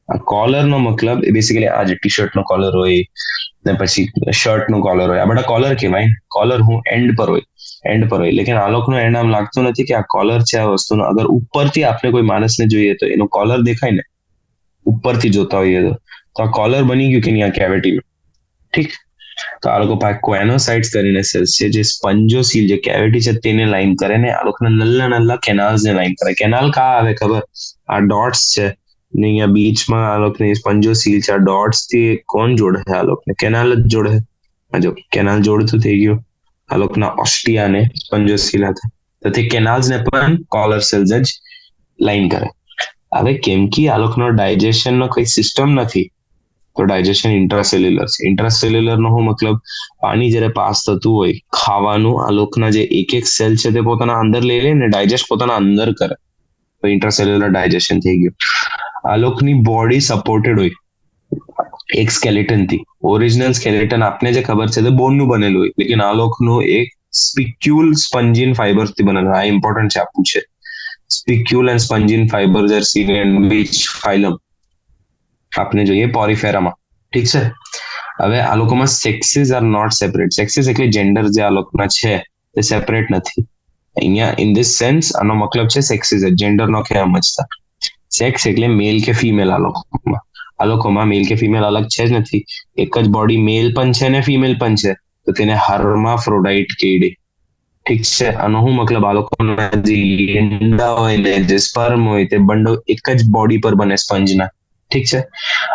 આ કોલર નો મતલબ એ બેસિકલી આ જે ટી શર્ટ નો કોલર હોય ને પછી શર્ટ નું કોલર હોય, આ બધા કોલર કહેવાય. કોલર હું એન્ડ પર હોય લેકિન આ લોકોનો એન્ડ આમ લાગતું નથી કે આ કોલર છે આ વસ્તુનો. અગર ઉપરથી આપણે કોઈ માણસને જોઈએ તો એનો કોલર દેખાય ને, ઉપરથી જોતા હોઈએ તો આ કોલર બની ગયું કે નહીં આ કેવિટીમાં. ઠીક, તો આ લોકો પાસે કોએનોસાઇટ્સ કરીને સેલ્સ છે જે સ્પંજોસીલ જે કેવિટી છે તેને લાઈન કરે ને આ લોકોના નલ્લા કેનાલ્સ ને લાઈન કરે. કેનાલ કા આવે ખબર? આ ડોટ્સ છે ને અહીંયા બીચમાં આ લોકોની સ્પંજોસીલ છે. આ ડોટ્સ થી કોણ જોડે છે? આ લોકોને કેનાલ જ જોડે. જો કેનાલ જોડતું થઈ ગયું આ લોકોના ઓસ્ટિયા ને સ્પંજોસીલ હતા, તો તે કેનાલ્સ ને પણ કોલર સેલ્સ જ લાઈન કરે. હવે કેમ કે આ લોકોનો ડાયજેશન નો કોઈ સિસ્ટમ નથી તો ડાયજેશન ઇન્ટ્રાસેલ્યુલર છે. ઇન્ટ્રાસેલ્યુલર નો મતલબ પાણી જ્યારે પાસ થતું હોય ખાવાનું, આ લોકોના જે એક સેલ છે તે પોતાના અંદર લઈ લે ને ડાયજેસ્ટ પોતાના અંદર કરે, તો ઇન્ટ્રાસેલ્યુલર ડાયજેશન થઈ ગયું. આ લોકોની બોડી સપોર્ટેડ હોય એક સ્કેલેટન થી. ઓરિજિનલ સ્કેલેટન આપને જે ખબર છે તે બોન નું બનેલું હોય, લેકિન આ લોકોનું એક સ્પિક્યુલ સ્પંજીન ફાઈબર થી બનેલું. આ ઇમ્પોર્ટન્ટ છે, આપવું છે. Spicule and spongin fibre are seen in which phylum? આપને જોઈએ પોરીફેરામાં. ઠીક છે. હવે આ લોકોમાં sexes are not separate. Sexes એટલે જેન્ડર જે આ લોકોના છે તે સેપરેટ નથી. અહીંયા ઇન ધીસ સેન્સ આનો મતલબ છે સેક્સીસ જેન્ડર નો ખ્યાલ સમજતા. સેક્સ એટલે મેલ કે ફિમેલ. આ લોકોમાં મેલ કે ફિમેલ અલગ છે જ નથી. એક જ બોડી મેલ પણ છે ને ફિમેલ પણ છે, તો તેને હર્માફ્રોડાઇટ કહેવાય. ઠીક છે. આનો શું મતલબ? આ લોકોના જે ઈંડા હોય ને જે સ્પર્મ હોય તે બંડો એક જ બોડી પર બને સ્પંજના. ઠીક છે.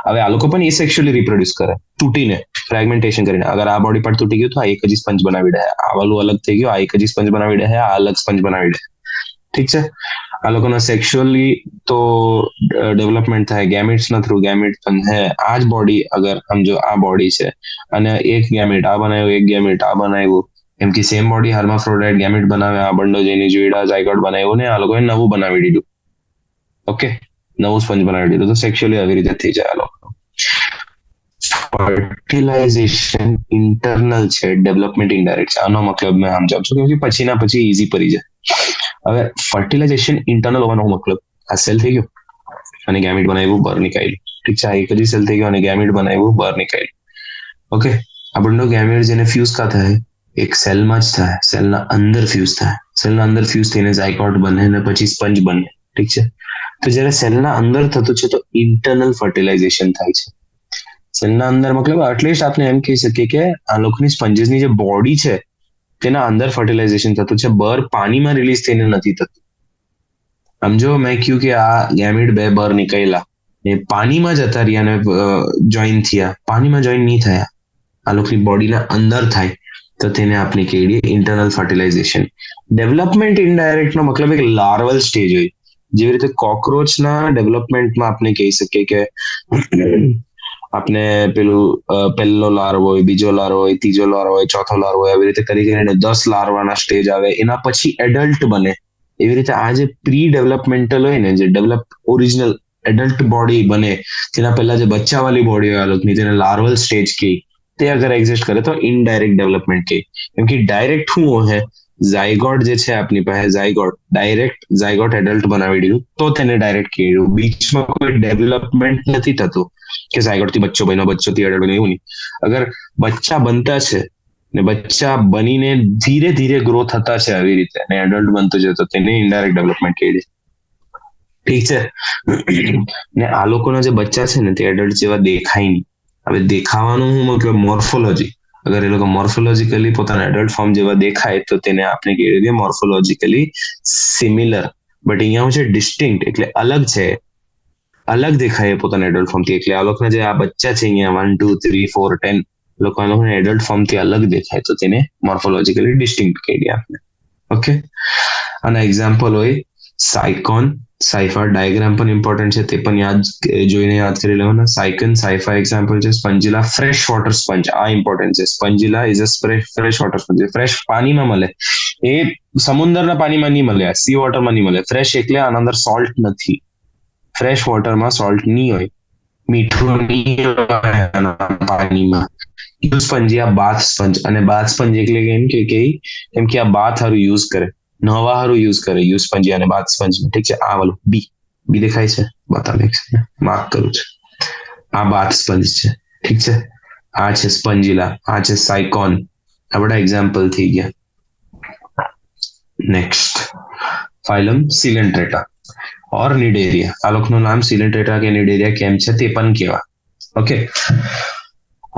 હવે આ લોકો પણ એસેક્સ્યુઅલી રિપ્રોડ્યુસ કરે તૂટીને, ફ્રેગમેન્ટેશન કરીને. અગર આ બોડી પાર્ટ તૂટી ગયું તો આ એક જ સ્પંજ બનાવી દે. આ વાળું અલગ થઈ ગયું, આ એક જ સ્પંજ બનાવી દે, આ અલગ સ્પંજ બનાવી દે. ઠીક છે. આ લોકોના સેક્સ્યુઅલી તો ડેવલપમેન્ટ થાય ગેમિટ્સ ના થ્રુ. ગેમિટ પણ હે આ જ બોડી. અગર સમજો આ બોડી છે અને એક ગેમિટ આ બનાવ્યું, એક ગેમિટ આ બનાવ્યું, એમ કે સેમ બોડી હર્માફ્રોડાઇટ ગેમિટ બનાવે, આ બંડો જેની જોઈડા ઝાયગોટ બનાવ્યું ને આ લોકોએ નવું બનાવી દીધું. ઓકે, નવું સ્પંજ બનાવી દીધું. તો સેક્સ્યુઅલી આવી રીતે થઈ જાય. આ લોકો ફર્ટિલાઇઝેશન ઇન્ટરનલ છે, ડેવલપમેન્ટ ઇનડાયરેક્ટ છે. આનો મતલબ મેં સમજાવું છું કે પછી ઈઝી પડી જાય. હવે ફર્ટિલાઇઝેશન ઇન્ટરનલ હોવાનો મતલબ આ સેલ થઈ ગયો અને ગેમિટ બનાવ્યું, બહાર નીકળ્યું. ઠીક છે. આ એક જ સેલ થઈ ગયો અને ગેમિટ બનાવ્યું, બહાર નીકળ્યું. ઓકે, આ બંને ગેમિટ જેને ફ્યુઝ કા થાય એક સેલમાં જ થાય, સેલના અંદર ફ્યુઝ થાય. સેલના અંદર ફ્યુઝ થઈને ઝાયગોટ બને અને પછી સ્પંજ બને. ઠીક છે. તો જ્યારે સેલના અંદર થતું છે તો ઇન્ટરનલ ફર્ટિલાઇઝેશન થાય છે. સેલના અંદર મતલબ એટલીસ્ટ આપણે એમ કહી શકીએ કે આ લોકોની સ્પંજીસની જે બોડી છે તેના અંદર ફર્ટિલાઇઝેશન થતું છે, બહાર પાણીમાં રિલીઝ થઈને નથી થતું. સમજો મેં કહ્યું કે આ ગેમિટ બે બહાર નીકળ્યા ને પાણીમાં જતા રહ્યા ને જોઈન થયા. પાણીમાં જોઈન નહીં થયા, આ લોકોની બોડીના અંદર થાય તો તેને આપણે કહીએ ઇન્ટરનલ ફર્ટિલાઇઝેશન. ડેવલપમેન્ટ ઇનડાયરેક્ટ નો મતલબ એક લાર્વલ સ્ટેજ હોય. જેવી રીતે કોક્રોચના ડેવલપમેન્ટમાં આપણે કહી શકીએ કે આપણે પેલું પહેલો લાર્વો હોય, બીજો લાર્વો હોય, ત્રીજો લાર્વો હોય, ચોથો લાર્વો હોય, આવી રીતે કરીને 10 લાર્વાના સ્ટેજ આવે, એના પછી એડલ્ટ બને. એવી રીતે આ જે પ્રી ડેવલપમેન્ટલ હોય ને, જે ડેવલપ ઓરિજિનલ એડલ્ટ બોડી બને તેના પહેલા જે બચ્ચાવાળી બોડી હોય આ લોકોની, તેને લાર્વલ સ્ટેજ કહે. તે અગર એક્ઝિસ્ટ કરે તો ઇનડાયરેક્ટ ડેવલપમેન્ટ કહે. કેમ કે ડાયરેક્ટ શું હોય, ઝાયગોટ જે છે આપણી પાસે, ઝાયગોટ એડલ્ટ બનાવી દીધું તો તેને ડાયરેક્ટ કહેવું. બીચમાં કોઈ ડેવલપમેન્ટ નથી થતું કે ઝાયગોટ થી બચ્ચો બન્યો, બચ્ચોથી એડલ્ટ બન્યો, એવું નહીં. અગર બચ્ચા બનતા છે ને બચ્ચા બનીને ધીરે ધીરે ગ્રો થતા છે આવી રીતે અને એડલ્ટ બનતું છે તો તેને ઇનડાયરેક્ટ ડેવલપમેન્ટ કહે છે. ઠીક છે. ને આ લોકોના જે બચ્ચા છે ને તે એડલ્ટ જેવા દેખાય નહીં. હવે દેખાવાનું હું મતલબ મોર્ફોલોજી. અગર એ લોકો મોર્ફોલોજીકલી પોતાના એડલ્ટ ફોર્મ જેવા દેખાય તો તેને આપણે કહીએ છીએ મોર્ફોલોજીકલી સિમિલર. બટ અહીંયા હું છે ડિસ્ટિંક્ટ એટલે અલગ છે, અલગ દેખાય પોતાના એડલ્ટ ફોર્મથી. એટલે આ લોકોના જે આ બચ્ચા છે અહીંયા 1 2 3 4 10 લોકો આ લોકોના એડલ્ટ ફોર્મથી અલગ દેખાય તો તેને મોર્ફોલોજીકલી ડિસ્ટિંક્ટ કહીએ આપણે. ઓકે, આના એક્ઝામ્પલ હોય સાયકોન, સાયફા. ડાયાગ્રામ પણ ઇમ્પોર્ટન્ટ છે, તે પણ યાદ કરી લેવાના. સાયકન, સાયફા એક્ઝામ્પલ છે. Spongilla, fresh water sponge. આ ઇમ્પોર્ટન્ટ છે. Spongilla is a fresh water sponge. Fresh પાણીમાં મળે, એ સમુદ્રના પાણીમાં નહીં મળે, સી વોટરમાં નહીં મળે. ફ્રેશ એટલે આના અંદર સોલ્ટ નથી. ફ્રેશ વોટરમાં સોલ્ટ નહીં હોય, મીઠું નહીં હોય પાણીમાં. સ્પંજ આ બાથ સ્પંજ. અને બાથ સ્પંજ એટલે એમ કે આ બાથ હારું યુઝ કરે. નવા હારું યુઝ કરે યુ સ્પંજી અને બાથ સ્પંજ, ઠીક છે. આ વાળું બી દેખાય છે, બતાવે છે, માર્ક કરું છું. આ બાથ સ્પંજ છે, ઠીક છે. આ છે સ્પંજીલા, આ છે સાયકોન. આ બધા એક્ઝામ્પલ થઈ ગયા. નેક્સ્ટ ફાઇલમ સિલેન્ટ્રેટા ઓર નિડેરિયા. આ લોકોનું નામ સિલેન્ટ્રેટા કે નિડેરિયા કેમ છે તે પણ કેવા. ઓકે,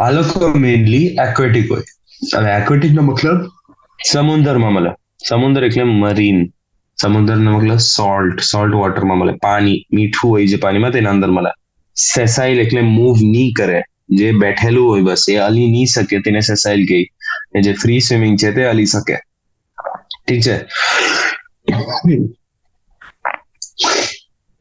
આ લોકો મેઇનલી એક્વેટિક હોય. હવે એક્વેટિક નો મતલબ સમુદ્રમાં મળે. સમુદ્ર એટલે મરીન. સમુદ્ર નો મતલબ સોલ્ટ વોટરમાં મળે, પાણી મીઠું હોય જે પાણીમાં તેના અંદર મળે. સેસાઇલ એટલે મૂવ નહીં કરે, જે બેઠેલું હોય બસ એ હલી નહીં શકે તેને સેસાઇલ કહે. જે ફ્રી સ્વિમિંગ છે તે હલી શકે, ઠીક છે.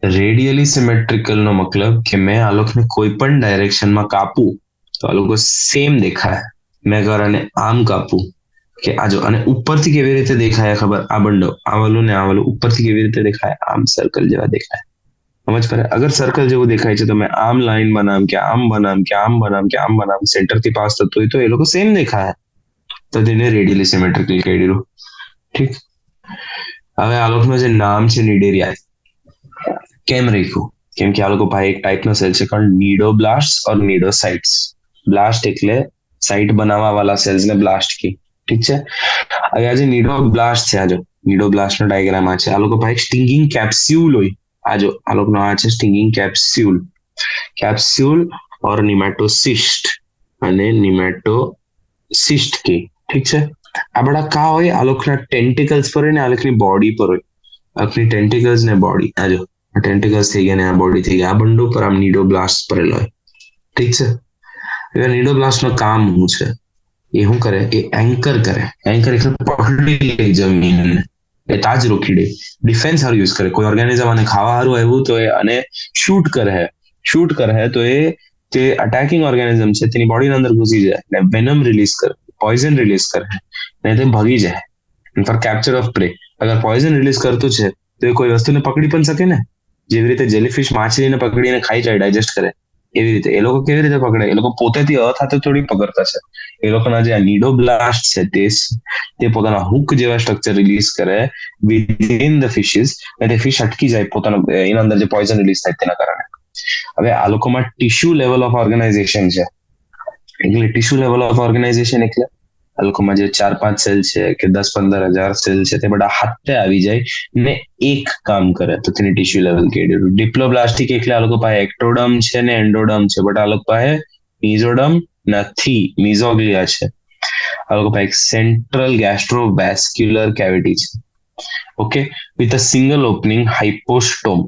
રેડિયલી સિમેટ્રિકલ નો મતલબ કે મેં આ લોકોને કોઈ પણ ડાયરેક્શનમાં કાપું તો આ લોકો સેમ દેખાય. મેં અગર આને આમ કાપું કે આજો, અને ઉપરથી કેવી રીતે દેખાય ખબર? આ બંડો આવાલું ને આવાલું ઉપરથી કેવી રીતે દેખાય? આમ સર્કલ જેવા દેખાય. સમજ પડે? અગર સર્કલ જેવું દેખાય છે તો મેં આમ લાઈન બનામ કે આમ બનામ કે આમ બનામ કે આમ બનામ સેન્ટર થી પાસ થતું હોય તો એ લોકો સેમ દેખાય, તો તેને રેડિયલી સિમેટ્રિકલ કહી દીધું, ઠીક. હવે આ લોકોનું જે નામ છે નિડેરિયા કેમ રાખ્યું? કેમ કે આ લોકો પાસે એક ટાઈપનો સેલ છે કોણ નિડોબ્લાસ્ટ ઓર નિડોસાઇટ્સ. બ્લાસ્ટ એટલે સાઇટ બનાવવા વાળા સેલ્સ ને બ્લાસ્ટ કી, ઠીક છે. હવે આ જે નિડોબ્લાસ્ટ છે, આજો નિડોબ્લાસ્ટ નો ડાયગ્રામ આ છે. આ લોકો પાસે સ્ટિંગિંગ કેપ્સ્યુલ હોય. આજો આ લોકોનો આ છે સ્ટિંગિંગ કેપ્સ્યુલ ઓર નિમેટોસિસ્ટ અને નિમેટોસિસ્ટ કી, ઠીક છે. આ બધા કા હોય? આ લોકોના ટેન્ટિકલ્સ પર હોય ને આ લોકોની બોડી પર હોય. આપણી ટેન્ટિકલ્સ ને બોડી, આજો ટેન્ટિકલ્સ થઈ ગયા ને આ બોડી થઈ ગયા. આ બંડો પર આમ નિડોબ્લાસ્ટ પરેલો હોય, ઠીક છે. હવે નિડોબ્લાસ્ટ નું કામ શું છે? એ શું કરે? એ એન્કર કરે. એન્કર એટલે પકડી લે જમીનને, એ તાજ રોકી દે. ડિફેન્સ હારું યુઝ કરે. કોઈ ઓર્ગેનિઝમ આને ખાવા હારું આવ્યું તો એ આને શૂટ કરે તો એ જે અટેકિંગ ઓર્ગેનિઝમ છે તેની બોડીની અંદર ઘૂસી જાય ને વેનમ રિલીઝ કરે, પોઈઝન રિલીઝ કરે ને તે ભાગી જાય. ફોર કેપ્ચર ઓફ પ્રે. અગર પોઈઝન રિલીઝ કરતું છે તો એ કોઈ વસ્તુને પકડી પણ શકે ને. જેવી રીતે જેલીફિશ માછલીને પકડીને ખાઈ જાય, ડાયજેસ્ટ કરે, એવી રીતે એ લોકો કેવી રીતે પકડે? એ લોકો પોતેથી હાથે થોડી પકડતા છે. એ લોકોના જે નિડોબ્લાસ્ટ છે તે પોતાના હુક જેવા સ્ટ્રક્ચર રિલીઝ કરે વિધિન ધ ફિશિસ, અને તે ફિશ અટકી જાય પોતાનો એના અંદર જે પોઈઝન રિલીઝ થાય તેના કારણે. હવે આ લોકોમાં ટિશ્યુ લેવલ ઓફ ઓર્ગેનાઇઝેશન છે. એટલે ટિશ્યુ લેવલ ઓફ ઓર્ગેનાઇઝેશન એટલે આ લોકોમાં જે 4-5 સેલ છે કે 10-15 હજાર સેલ છે તે બધા હાથે આવી જાય ને એક કામ કરે તો તેને ટિશ્યુ લેવલ કહી દીધું. ડિપ્લોબ્લાસ્ટિક એટલે આ લોકો પાસે એક્ટોડમ છે ને એન્ડોડમ છે, બટ આ લોકો પાસે મિઝોડમ નથી, મિઝોગ્લિયા છે. આ લોકો પાસે એક સેન્ટ્રલ ગેસ્ટ્રોવેસ્ક્યુલર કેવિટી છે, okay, with a single opening hypostome.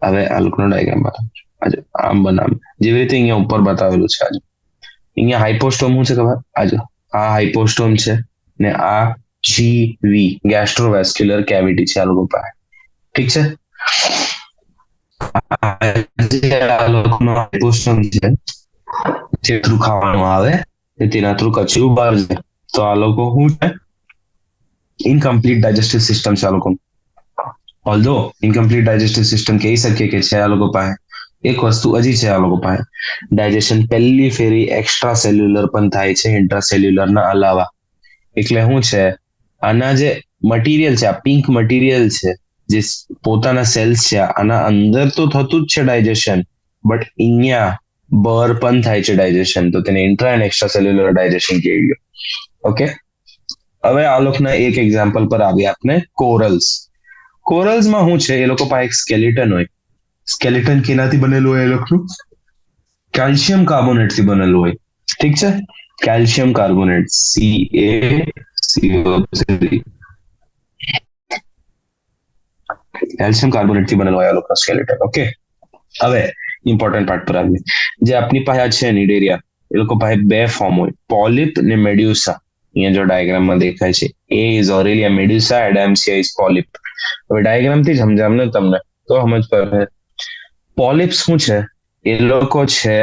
હવે આ લોકોનો ડાયગ્રામ બતાવું છું. આજે આમ બનાવ જેવી રીતે અહીંયા ઉપર બતાવેલું છે. આજે અહીંયા હાઇપોસ્ટોમ શું છે ખબર? આજો આ હાઇપોસ્ટોમ છે ને આ જીવી ગેસ્ટ્રોવેસ્ક્યુલર કેવિટી છે આ લોકો પાસે, ઠીક છે. આ લોકોનો હાઇપોસ્ટોમ છે જે થ્રુ ખાવાનું આવે તેના થ્રુ કચરું બહાર જાય. તો આ લોકો શું છે? ઇનકમ્પ્લીટ ડાયજેસ્ટિવ સિસ્ટમ છે આ લોકો. ઓલ્ધો ઇનકમ્પ્લીટ ડાયજેસ્ટિવ સિસ્ટમ કહી શકીએ કે છે આ લોકો પાસે. એક વસ્તુ હજી છે આ લોકો પાસે, ડાયજેશન પહેલી ફેરી એક્સ્ટ્રા સેલ્યુલર પણ થાય છે ઇન્ટ્રાસેલ્યુલર ના અલાવા. એટલે શું છે? આના જે મટીરિયલ છે, આ પિંક મટીરિયલ છે જે પોતાના સેલ્સ છે, આના અંદર તો થતું જ છે ડાયજેશન, બટ અહીંયા બહાર પણ થાય છે ડાયજેશન, તો તેને intra and extra cellular digestion કહેવાય. ઓકે, હવે આ લોકોના એક એક્ઝામ્પલ પર આવીએ આપણે. કોરલ્સમાં શું છે? એ લોકો પાસે એક સ્કેલિટન હોય. સ્કેલિટન કેનાથી બનેલું હોય? એ લોકોનું કેલ્શિયમ કાર્બોનેટ થી બનેલું હોય, ઠીક છે. Calcium carbonate CaCO3, calcium carbonate થી બનેલું હોય આ લોકોનું સ્કેલિટન. ઓકે, હવે ઇમ્પોર્ટન્ટ પાર્ટ પર આવીએ. જે આપણી પાસે છે નિડેરિયા, એ લોકો પાસે બે ફોર્મ હોય, પોલિપ ને મેડ્યુસા. અહીંયા જો ડાયાગ્રામમાં દેખાય છે, એ ઇઝ ઓરેલિયા મેડ્યુસા, એડેમ્સિયા ઇઝ પોલિપ. હવે ડાયાગ્રામ થી સમજાવ ને તમને તો સમજ પડે. પોલિપ્સ શું છે? એ લોકો છે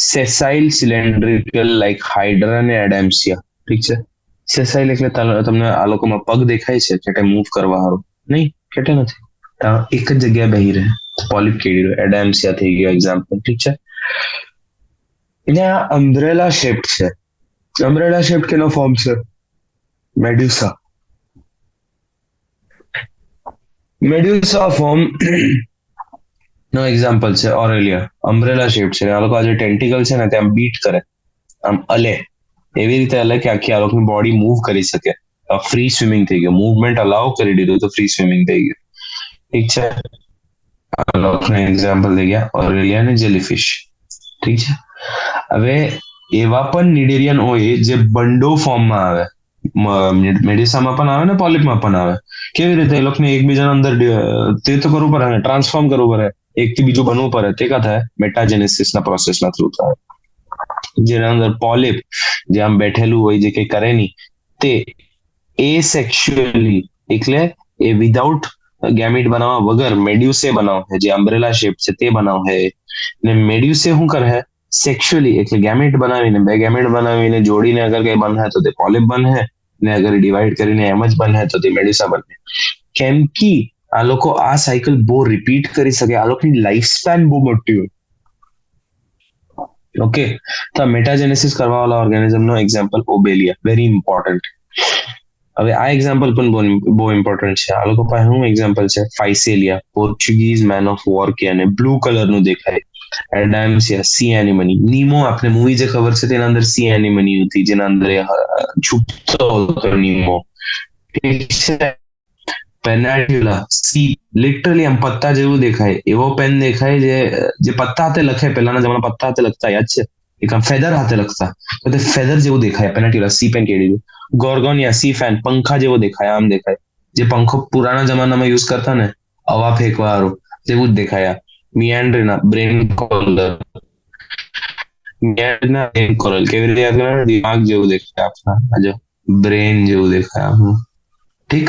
સેસાઇલ સિલિન્ડ્રિકલ લાઈક હાઇડ્રા અને એડેમ્સિયા, ઠીક છે. સેસાઇલ એટલે તમને આ લોકોમાં પગ દેખાય છે કે મૂવ કરવા હારું? નહીં, કેટે નથી. એક જ જગ્યાએ બેહી રહે, પોલિપ કેડી રહ્યો. એડેમ્સિયા થઈ ગયો એક્ઝામ્પલ, ઠીક છે. એટલે આ અમ્બ્રેલા શેપ છે. અમ્બ્રેલા શેપ કેનો ફોર્મ છે? મેડ્યુસા. મેડ્યુસા ફોર્મ નો એક્ઝામ્પલ છે ઓરેલિયા, અમ્બ્રેલા શેપ છે. આ લોકો આ જે ટેન્ટિકલ છે ને ત્યાં બીટ કરે, આમ અલે, એવી રીતે અલે કે આખી આ લોકોની બોડી મૂવ કરી શકે. ફ્રી સ્વિમિંગ થઈ ગયું, મૂવમેન્ટ અલાઉ કરી દીધું તો ફ્રી સ્વિમિંગ થઈ ગયું. ઠીક છે, આ લોકોના એક્ઝામ્પલ થઈ ગયા ઓરેલિયા અને જેલીફિશ. ઠીક છે, હવે એવા પણ નિડેરિયન હોય જે બંડો ફોર્મમાં આવે, મેડિસામાં પણ આવે ને પોલિપમાં પણ આવે. કેવી રીતે? એ લોકોને એકબીજાના અંદર તે તો કરવું પડે ને, ટ્રાન્સફોર્મ કરવું પડે, એકથી બીજું બનવું પડે. તે કા થાય? મેટાજેનેસિસના પ્રોસેસના થ્રુ થાય. જેના અંદર પોલિપ જે આમ બેઠેલું હોય, જે કઈ કરે નહીં, તે એસેક્સ્યુઅલી એટલે એ વિધાઉટ ગેમિટ બનાવવા વગર મેડ્યુસે બનાવે, જે અમ્બ્રેલા શેપ છે તે બનાવે. ને મેડ્યુસે શું કરે? સેક્સ્યુઅલી એટલે ગેમિટ બનાવીને, બે ગેમિટ બનાવીને જોડીને અગર કઈ બને તો તે પોલિપ બને, ને અગર ડિવાઈડ કરીને એમ જ બને તો તે મેડ્યુસા બને. કેમ કે આ લોકો આ સાયકલ બહુ રિપીટ કરી શકે, આ લોકોની લાઈફ સ્પેન બહુ મોટી હોય. ઓકે, તો મેટાજેનેસિસ કરવા વાળા ઓર્ગેનિઝમનો એક્ઝામ્પલ ઓબેલિયા, વેરી ઇમ્પોર્ટન્ટ. હવે આ એક્ઝામ્પલ પણ બહુ ઇમ્પોર્ટન્ટ છે. આ લોકો પાસે શું એક્ઝામ્પલ છે? ફાઇસેલિયા, પોર્ચુગીઝ મેન ઓફ વોર કે, અને બ્લુ કલરનું દેખાય. એડામ્સિયા, સી એનિમની. નીમો, આપણે મૂવી જે ખબર છે તેના અંદર સી એનિમની હતી, જેના અંદર છુપતો હતો નીમો. ઠીક છે, પેનાટ્યુલા, સી લિટરલી આમ પત્તા જેવું દેખાય, એવો પેન દેખાય જે પત્તા હાથે લખે. પહેલાના જમાના પત્તા હાથે લખતા, યાદ છે? એક આમ ફેદર હાથે લખતા, તો તે ફેદર જેવું દેખાય. પેનાટ્યુલા, સી પેન કહી દીધું. ગોર્ગોનિયા, સી ફેન, પંખા જેવો દેખાય, આમ દેખાય. જે પંખો પુરાના જમાનામાં યુઝ કરતા ને, હવા ફેંકવા વાળું, તેવું જ દેખાય. મિયાન્ડ્રીના, બ્રેન કોલર, મિયાન્ડ્રીના બ્રેન કોલર કેવી રીતે યાદ કરે? દિમાગ જેવું દેખાય આપણા, આજો બ્રેન જેવું દેખાય આપણું. ઠીક,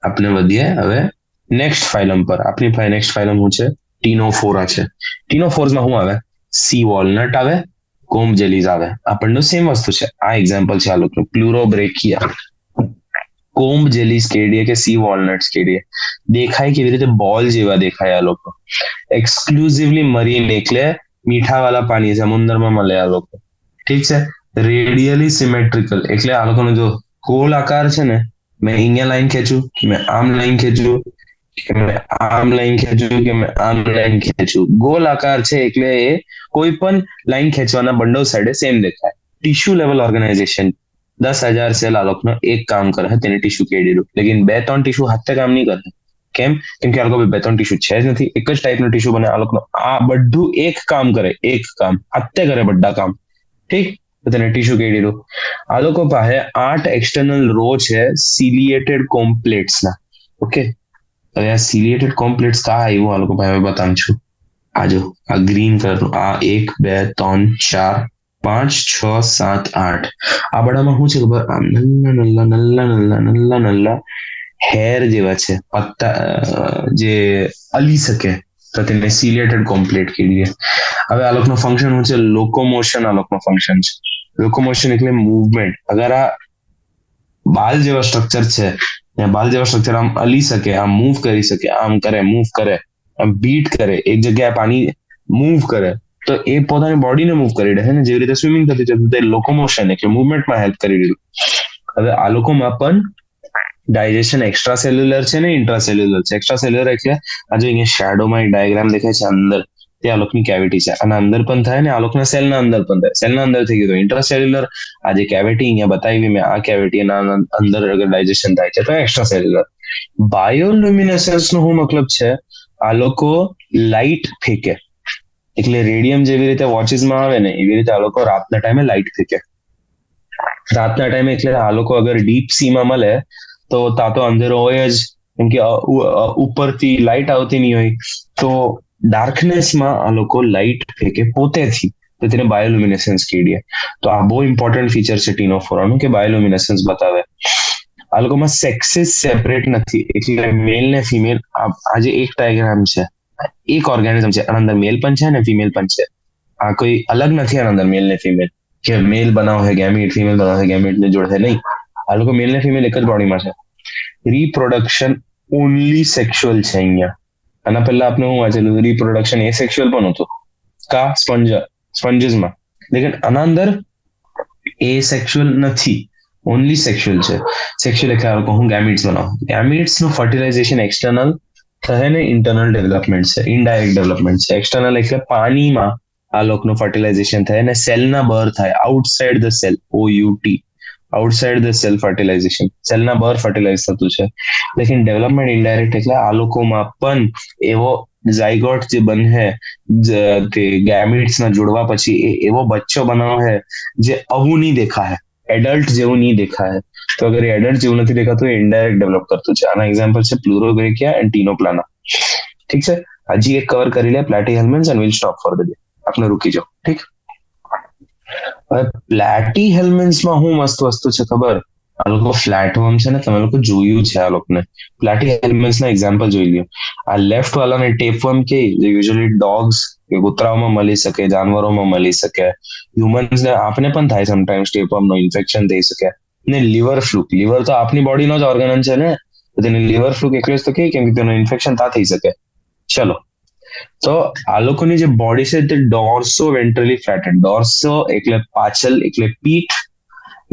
આપણે વધીએ હવે નેક્સ્ટ ફાઇલમ પર. આપણી નેક્સ્ટ ફાઇલમ શું છે? ટીનોફોરા છે. ટીનોફોર્સમાં શું આવે? સી વોલનટ આવે, કોમ્બ જેલીઝ આવે. આપણને સેમ વસ્તુ છે. આ એક્ઝામ્પલ છે આ લોકોનું, પ્લુરોબ્રેકિયા. કોમ્બ જેલીઝ કેડીએ કે સી વોલનટ્સ કેડીએ. દેખાય કેવી રીતે? બોલ જેવા દેખાય આ લોકો. એક્સક્લુઝિવલી મરીન એટલે મીઠાવાળા પાણી, સમુદ્રમાં મળે આ લોકો. ઠીક છે, રેડિયલી સિમેટ્રિકલ એટલે આ લોકોનો જો ગોળ આકાર છે ને, મેં અહીંયા લાઈન ખેંચું, મેં આમ લાઈન ખેંચું, કે મેં આમ લાઈન ખેંચું, કે મેં આમ લાઈન ખેંચું, ગોળ આકાર છે એટલે એ કોઈ પણ લાઈન ખેંચવાના બંડો સાઈડે સેમ દેખાય. ટિશ્યુ લેવલ ઓર્ગેનાઇઝેશન, 10,000 સેલ આ લોકોનો એક કામ કરે, તેને ટિશ્યુ કહી દીધું. લેકિન 2-3 ટિશ્યુ હાથે કામ નહીં કરે. કેમ? કેમ કે આ લોકો 2-3 ટિશ્યુ છે જ નથી, એક જ ટાઈપનું ટિશ્યુ બને. આ લોકોનો આ બધું એક કામ કરે, એક કામ હાથે કરે બધા કામ. ઠીક, તો તેને ટિશ્યુ કહી દીધું. આ લોકો પાસે 8 એક્સટર્નલ રો છે સિલિએટેડ કોમ્પ્લેટ્સના. ઓકે, હવે આ સિલિએટેડ કોમ્પ્લેટ્સ કા આવ્યું આ લોકો પાસે બતાવું છું. આજો આ ગ્રીન કલરનું, આ 1 2 3 4 5 6 7 8. આ બધામાં શું છે ખબર? આમ નલ્લા નલ્લા નલ્લા નલ્લા નલ્લા નલ્લા હેર જેવા છે, પત્તા જે અલી શકે, તો તેને સિલિએટેડ કોમ્પ્લેટ કહીએ. હવે આ લોકોનું ફંક્શન શું છે? લોકોમોશન આ લોકોનું ફંક્શન છે. લોકોમોશન એટલે મૂવમેન્ટ. અગર આ બાલ જેવા સ્ટ્રક્ચર છે, બાલ જેવા સ્ટ્રક્ચર આમ અલી શકે, આમ મૂવ કરી શકે, આમ કરે, મૂવ કરે, આમ બીટ કરે, એક જગ્યાએ પાણી મૂવ કરે, તો એ પોતાની બોડીને મૂવ કરી દે છે ને, જેવી રીતે સ્વિમિંગ થતી છે. તે લોકોમોશન એટલે મૂવમેન્ટમાં હેલ્પ કરી દીધું. હવે આ લોકોમાં પણ ડાયજેશન એક્સ્ટ્રા સેલ્યુલર છે ને ઇન્ટ્રાસેલ્યુલર છે. એક્સ્ટ્રા સેલ્યુલર એટલે આ જો અહીંયા શેડોમાં એક ડાયાગ્રામ દેખાય છે, અંદર તે આ લોકોની કેવિટી છે. આના અંદર પણ થાય ને આ લોકોના સેલના અંદર પણ થાય. સેલના અંદર થઈ ગયું તો ઇન્ટ્રાસેલ્યુલર. આ જે કેવિટી અહીંયા બતાવી મેં, આ કેવિટી એના અંદર અગર ડાયજેશન થાય છે તો એક્સ્ટ્રા સેલ્યુલર. બાયોલ્યુમિનેસન્સ નો શું મતલબ છે? આ લોકો લાઇટ ફેંકે, એટલે રેડિયમ જેવી રીતે વોચીસમાં આવે ને, એવી રીતે આ લોકો રાતના ટાઈમે લાઇટ ફેંકે. રાતના ટાઈમે એટલે આ લોકો અગર ડીપ સીમાં મળે તો તા તો અંધેરો હોય જ, કેમ કે ઉપરથી લાઇટ આવતી નહીં હોય. તો ડાર્કનેસમાં આ લોકો લાઇટ ફેંકે પોતેથી, તો તેને બાયોલ્યુમિનેસન્સ કહીએ. તો આ બહુ ઇમ્પોર્ટન્ટ ફીચર છે ટીનોફોરાનું, કે બાયોલ્યુમિનેસન્સ બતાવે. આ લોકોમાં સેક્સીસ સેપરેટ નથી, એટલે મેલ ને ફિમેલ. આજે એક ડાયાગ્રામ છે, એક ઓર્ગેનિઝમ છે, આના અંદર મેલ પણ છે ને ફિમેલ પણ છે. આ કોઈ અલગ નથી આના અંદર મેલ ને ફિમેલ, કે મેલ બનાવો છે ગેમીટ, ફિમેલ બનાવો છે ગેમીટ ને જોડે નહીં. આ લોકો મેલ ને ફિમેલ એક જ બોડીમાં છે. રિપ્રોડક્શન ઓનલી સેક્સ્યુઅલ છે અહીંયા. આના પહેલા આપણે હું વાંચેલું, રિપ્રોડક્શન એ સેક્સ્યુઅલ પણ હતું સ્પંજીસમાં, લેકિન આના અંદર એ સેક્સ્યુઅલ નથી. ઓનલી સેક્સ્યુઅલ છે. સેક્સ્યુઅલ એટલે આ લોકો હું ગેમિટ્સ બનાવું. ગેમિટ્સ નું ફર્ટિલાઇઝેશન એક્સટર્નલ થાય ને ઇન્ટરનલ ડેવલપમેન્ટ છે, ઇનડાયરેક્ટ ડેવલપમેન્ટ છે. એક્સટર્નલ એટલે પાણીમાં આ લોકોનું ફર્ટિલાઇઝેશન થાય અને સેલના બહાર થાય, outside the cell, OUT, outside the cell fertilisation, સેલના બહાર ફર્ટિલાઇઝ થતું છે. લેકિન ડેવલપમેન્ટ ઇનડાયરેક્ટ એટલે આ લોકોમાં પણ એવો ઝાયગોટ જે બને તે ગેમિટ્સના જોડવા પછી એવો બચ્ચો બનાવો है જે આવું નહીં દેખાય, એડલ્ટ જેવું નહીં દેખાય. તો અગર એડલ્ટ જેવું નથી દેખાતું એ ઇનડાયરેક્ટ ડેવલપ કરતું છે. આના એક્ઝામ્પલ છે પ્લુરોબ્રેકિયા એન્ડ ટીનોપ્લાના. ઠીક છે, હજી એક કવર કરી લે, platyhelminths, and will stop for the day. આપણે રૂકી જાઓ. ઠીક. હવે પ્લેટીહેલ્મિન્થ્સમાં શું મસ્ત વસ્તુ છે ખબર? આ લોકો ફ્લેટવર્મ છે ને, તમે લોકો જોયું છે આ લોકોને. પ્લેટીહેલ્મિન્થ્સના એક્ઝામ્પલ જોઈ લ્યો. આ લેફ્ટ વાળાને ટેપવર્મ કે જે યુઝ્યુઅલી ડોગ્સ કે કૂતરાઓમાં મળી શકે, જાનવરોમાં મળી શકે, હ્યુમન્સને આપને પણ થાય સમટાઈમ્સ ટેપવર્મનો ઇન્ફેક્શન થઈ શકે. ને લિવર ફ્લુક, લિવર તો આપની બોડીનો જ ઓર્ગન છે ને, તો તેને લિવર ફ્લુક એટલે જ તો કે કેમ કે તેનું ઇન્ફેક્શન તા થઈ શકે. ચલો, તો આ લોકોની જે બોડી છે તે ડોર્સો વેન્ટ્રલી ફ્લેટેડ. ડોર્સો એટલે પાછળ એટલે પીઠ,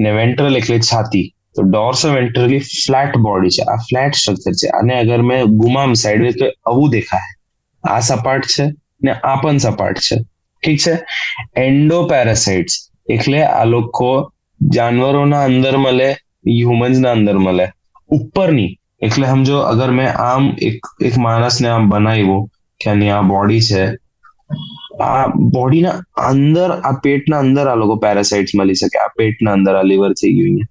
ને વેન્ટ્રલ એટલે છાતી. તો ડોર્સો વેન્ટ્રલી ફ્લેટ બોડી છે, આ ફ્લેટ સ્ટ્રક્ચર છે. અને અગર મેં ગુમામ સાઈડવેઝ તો આવું દેખાય, આ સપાટ છે ને આ પણ સપાટ છે. ઠીક છે. એન્ડોપેરાસાઇટ્સ એટલે આ લોકો જાનવરોના અંદર મળે, હ્યુમન્સના અંદર મળે. ઉપરની એટલે સમજો અગર મેં આમ એક માણસને આમ બનાવ્યો કે આની આ બોડી છે, આ બોડીના અંદર, આ પેટના અંદર આ લોકો પેરાસાઇટ્સ મળી શકે. આ પેટના અંદર આ લીવર થઈ ગયું.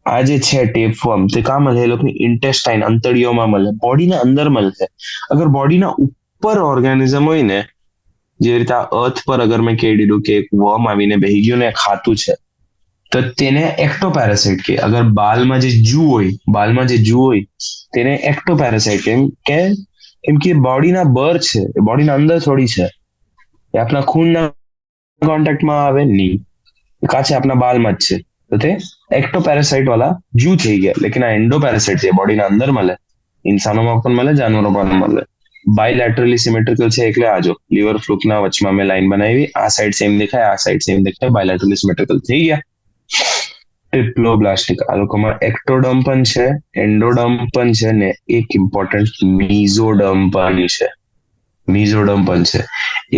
આ જે છે ટેપવર્મ તે કાં મળે? એ લોકોની ઇન્ટેસ્ટાઇન, અંતડીઓમાં મળે, બોડીના અંદર મળશે. અગર બોડીના ઉપર ઓર્ગેનિઝમ હોય ને, જે રીતે આ અર્થ પર અગર મેં કહી દીધું કે એક વર્મ આવીને બેહી ગયું ને ખાતું છે, તો તેને એક્ટોપેરાસાઇટ કે. અગર બાલમાં જે જૂ હોય તેને એક્ટોપેરાસાઇટ કેમ કે બોડીના બર છે, બોડીના અંદર થોડી છે, એ આપણા ખૂનના કોન્ટેક્ટમાં આવે નહીં, કાં છે આપણા બાલમાં જ છે, તો તે એક્ટોપેરાસાઇટ વાળા જૂ થઈ ગયા. લેકિન આ એન્ડોપેરાસાઇટ છે, બોડીના અંદર મળે, ઇન્સાનોમાં પણ મળે, જાનવરોમાં પણ મળે. બાયલેટરલી સિમેટ્રિકલ છે એટલે આજો લીવર ફ્લુકના વચમાં મેં લાઈન બનાવી, આ સાઈડ સેમ દેખાય, આ સાઈડ સેમ દેખાય, બાયલેટરલી સિમેટ્રિકલ થઈ ગયા. ટ્રિપ્લોબ્લાસ્ટિક, આ લોકોમાં એક્ટોડર્મ પણ છે, એન્ડોડર્મ પણ છે, ને એક ઇમ્પોર્ટન્ટ મીઝોડર્મ પણ છે. મીઝોડર્મ પણ છે.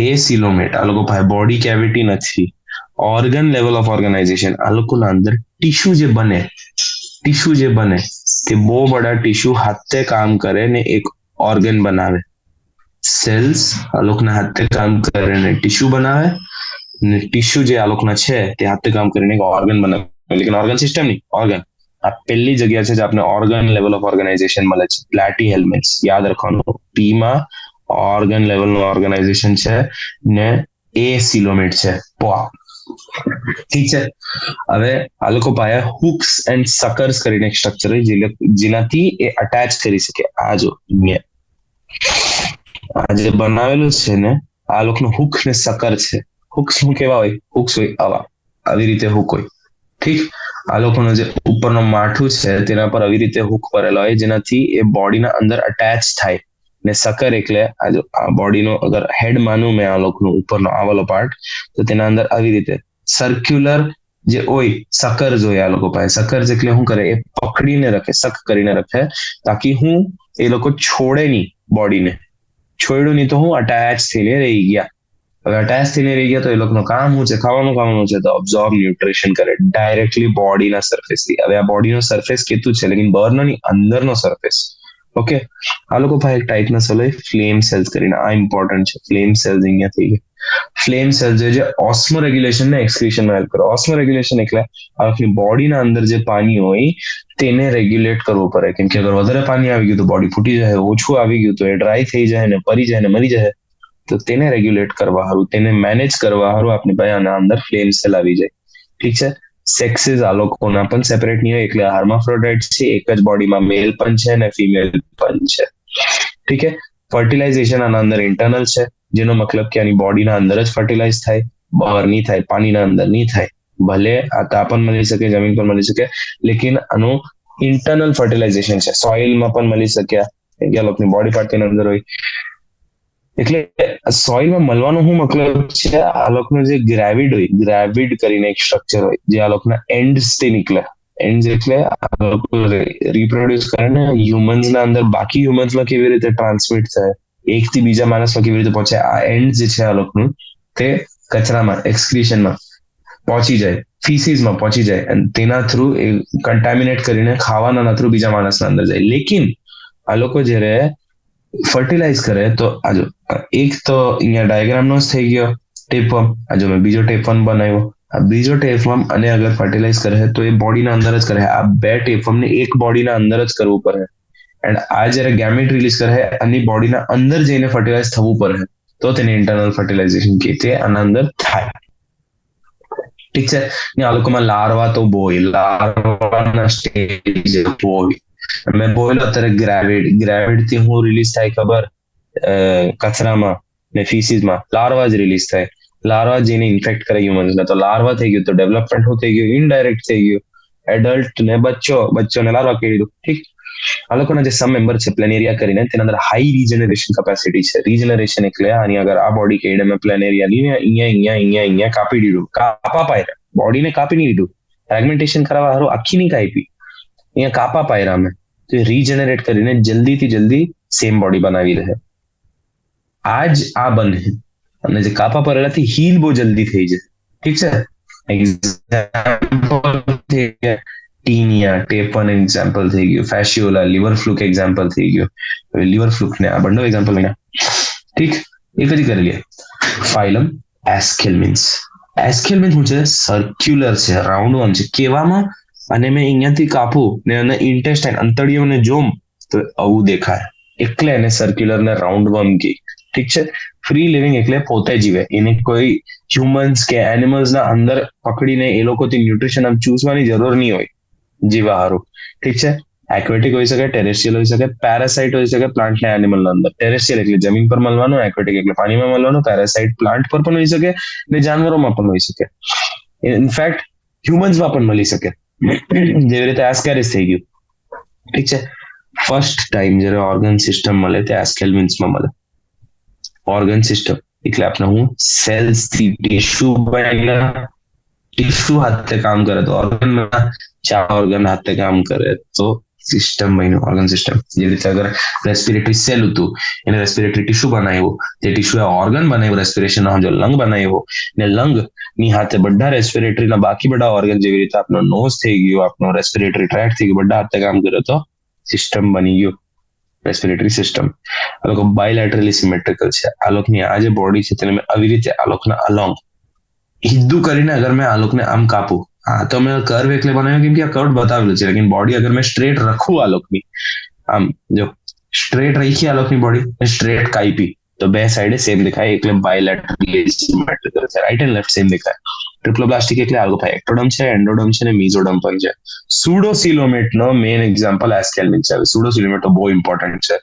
એ સિલોમેટ, આ લોકો પાસે બોડી કેવિટી નથી. ઓર્ગન લેવલ ઓફ ઓર્ગેનાઇઝેશન, આ લોકોના અંદર ટીશ્યુ જે બને તે બહુ બડા ટીશ્યુ હાથે કામ કરે ને એક ઓર્ગન બનાવે. સેલ્સ આ લોકોના હાથે કામ કરે ને ટીશ્યુ બનાવે, ને ટીશ્યુ જે આ લોકોના છે તે હાથે કામ કરીને એક ઓર્ગન બનાવે. લેકિન ઓર્ગન સિસ્ટમ નહીં, ઓર્ગન. આ પહેલી જગ્યા છે જે આપણે ઓર્ગન લેવલ ઓફ ઓર્ગેનાઇઝેશન મળે છે. પ્લેટીહેલ્મિન્થ્સ યાદ રાખવાનું, પીમાં ઓર્ગન લેવલનું ઓર્ગેનાઇઝેશન છે ને એ સિલોમેટ છે. ઠીક છે. હવે આ લોકો પાસે હુક્સ એન્ડ સકર્સ કરીને એક સ્ટ્રક્ચર હોય જેનાથી એ અટેચ કરી શકે. આ જો આ જે બનાવેલું છે ને, આ લોકોનું હુક ને સકર છે. હુક્સ શું કેવા હોય? હુક્સ હોય આવી રીતે હુક હોય. ઠીક. આ લોકોનો જે ઉપરનો માથું છે તેના પર આવી રીતે હુક કરેલો હોય જેનાથી એ બોડીના અંદર અટેચ થાય. ને સકર એટલે આ બોડીનો અગર હેડ માનું મેં આ લોકોનો ઉપરનો આવેલો પાર્ટ, તો તેના અંદર આવી રીતે સર્ક્યુલર જે હોય સકર જોઈએ આ લોકો પાસે. સકર એટલે શું કરે? એ પકડીને રાખે, સક કરીને રાખે, તાકી હું એ લોકો છોડે નહીં બોડીને. છોડ્યું નહીં તો હું અટેચ થઈને રહી ગયા. હવે અટેચ થઈને રહી ગયા તો એ લોકોનું કામ શું છે? ખાવાનું છે, તો અબ્ઝોર્બ ન્યુટ્રિશન કરે ડાયરેક્ટલી બોડીના સરફેસથી. હવે આ બોડીનો સરફેસ કેટલું છે, લેકિન બહારનો નહીં, અંદરનો સરફેસ. ઓકે. આ લોકો પાસે એક ટાઈપના સેલ હોય ફ્લેમ સેલ્સ કરીને. આ ઇમ્પોર્ટન્ટ છે. ફ્લેમ સેલ્સ અહીંયા થઈ ગયા. ફ્લેમ સેલ્સ જે ઓસ્મો રેગ્યુલેશન ને એક્સક્રીશનમાં હેલ્પ કરે. ઓસ્મો રેગ્યુલેશન એટલે આપણી બોડીના અંદર જે પાણી હોય તેને રેગ્યુલેટ કરવું પડે. કેમ કે અગર વધારે પાણી આવી ગયું તો બોડી ફૂટી જાય, ઓછું આવી ગયું તો એ ડ્રાય થઈ જાય ને પરી જાય ને મરી જાય. તો તેને રેગ્યુલેટ કરવા સારું, તેને મેનેજ કરવા સારું આપણી પાસે આના અંદર ફ્લેમ સેલ આવી જાય. ઠીક છે. સેક્સીસ આ લોકોના પણ સેપરેટ નહીં હોય, એટલે હાર્માફ્રોડાઇટ છે, એક જ બોડીમાં મેલ પણ છે ને ફિમેલ પણ છે. ઠીક છે. ફર્ટિલાઇઝેશન આના અંદર ઇન્ટરનલ છે, જેનો મતલબ કે આની બોડીના અંદર જ ફર્ટિલાઇઝ થાય, બહાર નહીં થાય, પાણીના અંદર નહીં થાય. ભલે આ તાપન મળી શકે, જમીન પર મળી શકે, લેકિન આનું ઇન્ટરનલ ફર્ટિલાઇઝેશન છે. સોઇલમાં પણ મળી શકે, આ લોકોની બોડી પાર્ટ તેના અંદર હોય. એટલે સોઇલમાં મળવાનો શું મતલબ છે, આ લોકોનો જે ગ્રેવિડ હોય, ગ્રેવિડ કરીને એક સ્ટ્રક્ચર હોય જે આ લોકોના એન્ડ્સ થી નીકળે. એન્ડ્સ એટલે આ લોકો રિપ્રોડ્યુસ કરે ને હ્યુમન્સ ના અંદર, બાકી હ્યુમન્સ માં કેવી રીતે ટ્રાન્સમિટ થાય, એક થી બીજા માણસમાં કેવી રીતે પહોંચે, આ એન્ડ જે છે આ લોકોનું તે કચરામાં, એક્સક્રીશનમાં પહોંચી જાય, ફીસીસમાં પહોંચી જાય અને તેના થ્રુ એ કન્ટામિનેટ કરીને ખાવાના થ્રુ બીજા માણસના અંદર જાય. લેકિન આ લોકો જ્યારે ફર્ટિલાઇઝ કરે તો આજો એક તો અહીંયા ડાયાગ્રામ નો જ થઈ ગયો ટેપવર્મ. આજો મેં બીજો ટેપવર્મ બનાવ્યો, આ બીજો ટેપવર્મ, અને અગર ફર્ટિલાઇઝ કરે તો એ બોડીના અંદર જ કરે. આ બે ટેપવર્મને એક બોડીના અંદર જ કરવું પડે. એન્ડ આ જ્યારે ગેમેટ રિલીઝ કરે આની બોડીના અંદર જઈને ફર્ટિલાઇઝ થવું પડે, તો તેને ઇન્ટરનલ ફર્ટિલાઇઝેશન કે તે આના અંદર થાય. ઠીક છે ને. આ લોકોમાં લાર્વા તો બોય, લાર્વાના સ્ટેજ બોય. મેં બોલ્યો અત્યારે ગ્રેવિડ થી હું રિલીઝ થાય ખબર, કચરામાં ને ફીસીસમાં લાર્વા જ રિલીઝ થાય. લાર્વા જેને ઇન્ફેક્ટ કરે હ્યુમન્સ ને, તો લાર્વા થઈ ગયું, તો ડેવલપમેન્ટ શું થઈ ગયું, ઇનડાયરેક્ટ થઈ ગયું. એડલ્ટ ને બચ્ચોને લાર્વા કહી દીધું. ઠીક. આ લોકોના જે સમ મેમ્બર છે પ્લેનેરિયા કરીને, તેના અંદર હાઈ રીજનરેશન કેપેસિટી છે. રીજનરેશન એટલે આની અગર આ બોડી કેડે મેં પ્લેનેરિયા લઈને અહીંયા કાપી દીધું, કાપા પાયરા, બોડીને કાપી નહીં દીધું, ફ્રેગમેન્ટેશન કરવા હારું આખી નહીં કાપી, અહીંયા કાપા પાયરા મેં, તો રીજનરેટ કરીને જલ્દીથી જલ્દી સેમ બોડી બનાવી રહે. આજ આ બને, અને જે કાપા પડેલાથી હીલ બહુ જલ્દી થઈ જાય. ઠીક છે. એક્ઝામ્પલ ટીનિયા, ટેપન એક્ઝામ્પલ થઈ ગયું, ફેશિયોલા, લિવર ફ્લુક એક્ઝામ્પલ થઈ ગયું. હવે લિવર ફ્લુક ને આ બંને એક્ઝામ્પલ લઈને ઠીક એ કદી કરી લે. ફાઇલમ એસ્કેલમિન્સ. એસ્કેલમિન્સ શું છે, સર્ક્યુલર છે, રાઉન્ડ વન છે કેવામાં, અને મેં અહીંયાથી કાપું ને અને ઇન્ટેસ્ટાઇન અંતડીઓને જોમ તો આવું દેખાય, એટલે એને સર્ક્યુલર ને રાઉન્ડ વર્મ કહે. ઠીક છે. ફ્રી લિવિંગ એટલે પોતે જીવે, એને કોઈ હ્યુમન્સ કે એનિમલ્સ ના અંદર પકડીને એ લોકોથી ન્યુટ્રિશન આમ ચૂસવાની જરૂર નહીં હોય જીવા હારું. ઠીક છે. એક્વેટિક હોઈ શકે, ટેરેસ્ટ્રિયલ હોઈ શકે, પેરાસાઇટ હોઈ શકે પ્લાન્ટ ને એનિમલ ના અંદર. ટેરેસ્ટ્રિયલ એટલે જમીન પર મળવાનું, એક્વેટિક એટલે પાણીમાં મળવાનું, પેરાસાઇટ પ્લાન્ટ પર પણ હોઈ શકે ને જાનવરોમાં પણ હોઈ શકે, ઇનફેક્ટ હ્યુમન્સમાં પણ મળી શકે, જેવી રીતે એસ્કેરિસ થઈ ગયું. ઠીક છે. ફર્સ્ટ ટાઈમ જ્યારે ઓર્ગન સિસ્ટમ મળે તે એસ્કેલમિન્સમાં મળે. ઓર્ગન સિસ્ટમ એટલે આપણે હું સેલ્સ થી ટિશ્યુ બનેલા, ટિશ્યુ હાથે કામ કરે તો ઓર્ગન, ચાર ઓર્ગન હાથે કામ કરે તો સિસ્ટમ બન્યું ઓર્ગન સિસ્ટમ. જે રીતે અગર રેસ્પિરેટરી સેલ હતું એને રેસ્પિરેટરી ટિશ્યુ બનાવ્યું, તે ટિશ્યુ ઓર્ગન બનાવ્યું, રેસ્પિરેશન જો લંગ બનાવ્યો ને લંગ ની હાથે બધા રેસ્પિરેટરી ના બાકી બધા ઓર્ગન, જેવી રીતે આપણો નોઝ થઈ ગયું, આપણો રેસ્પિરેટરી ટ્રેક્ટ થઈ ગયું, બધા હાથે કામ કર્યો તો સિસ્ટમ બની ગયું, રેસ્પિરેટરી સિસ્ટમ. આ લોકો બાયલેટરલી સિમેટ્રિકલ છે. આ લોકોની આ જે બોડી છે તેને મેં આવી રીતે આ લોકોના અલોંગ હિદ્દુ કરીને અગર મેં આ લોકોને આમ કાપું, આ તો મેં કર્વ એટલે બનાવ્યું કેમ કે આ કર્વ બતાવેલું છે, લેકિન બોડી અગર મેં સ્ટ્રેટ રખું આ લોકોની, આમ જો સ્ટ્રેટ રાખી આ લોકોની બોડી, સ્ટ્રેટ કાપી તો બે સાઈડે સેમ દેખાય, એટલે બાયલેટરલી સિમેટ્રિકલ છે. રાઈટ એન્ડ લેફ્ટ સેમ દેખાય. ટ્રિપ્લોબ્લાસ્ટિક એટલે આ લોકો એક્ટોડમ છે, એન્ડોડમ છે ને મીઝોડમ પણ છે. સુડોસિલોમેટ નો મેઇન એક્ઝામ્પલ એસ્કેલમિન છે. સુડોસિલોમેટ તો બહુ ઇમ્પોર્ટન્ટ છે,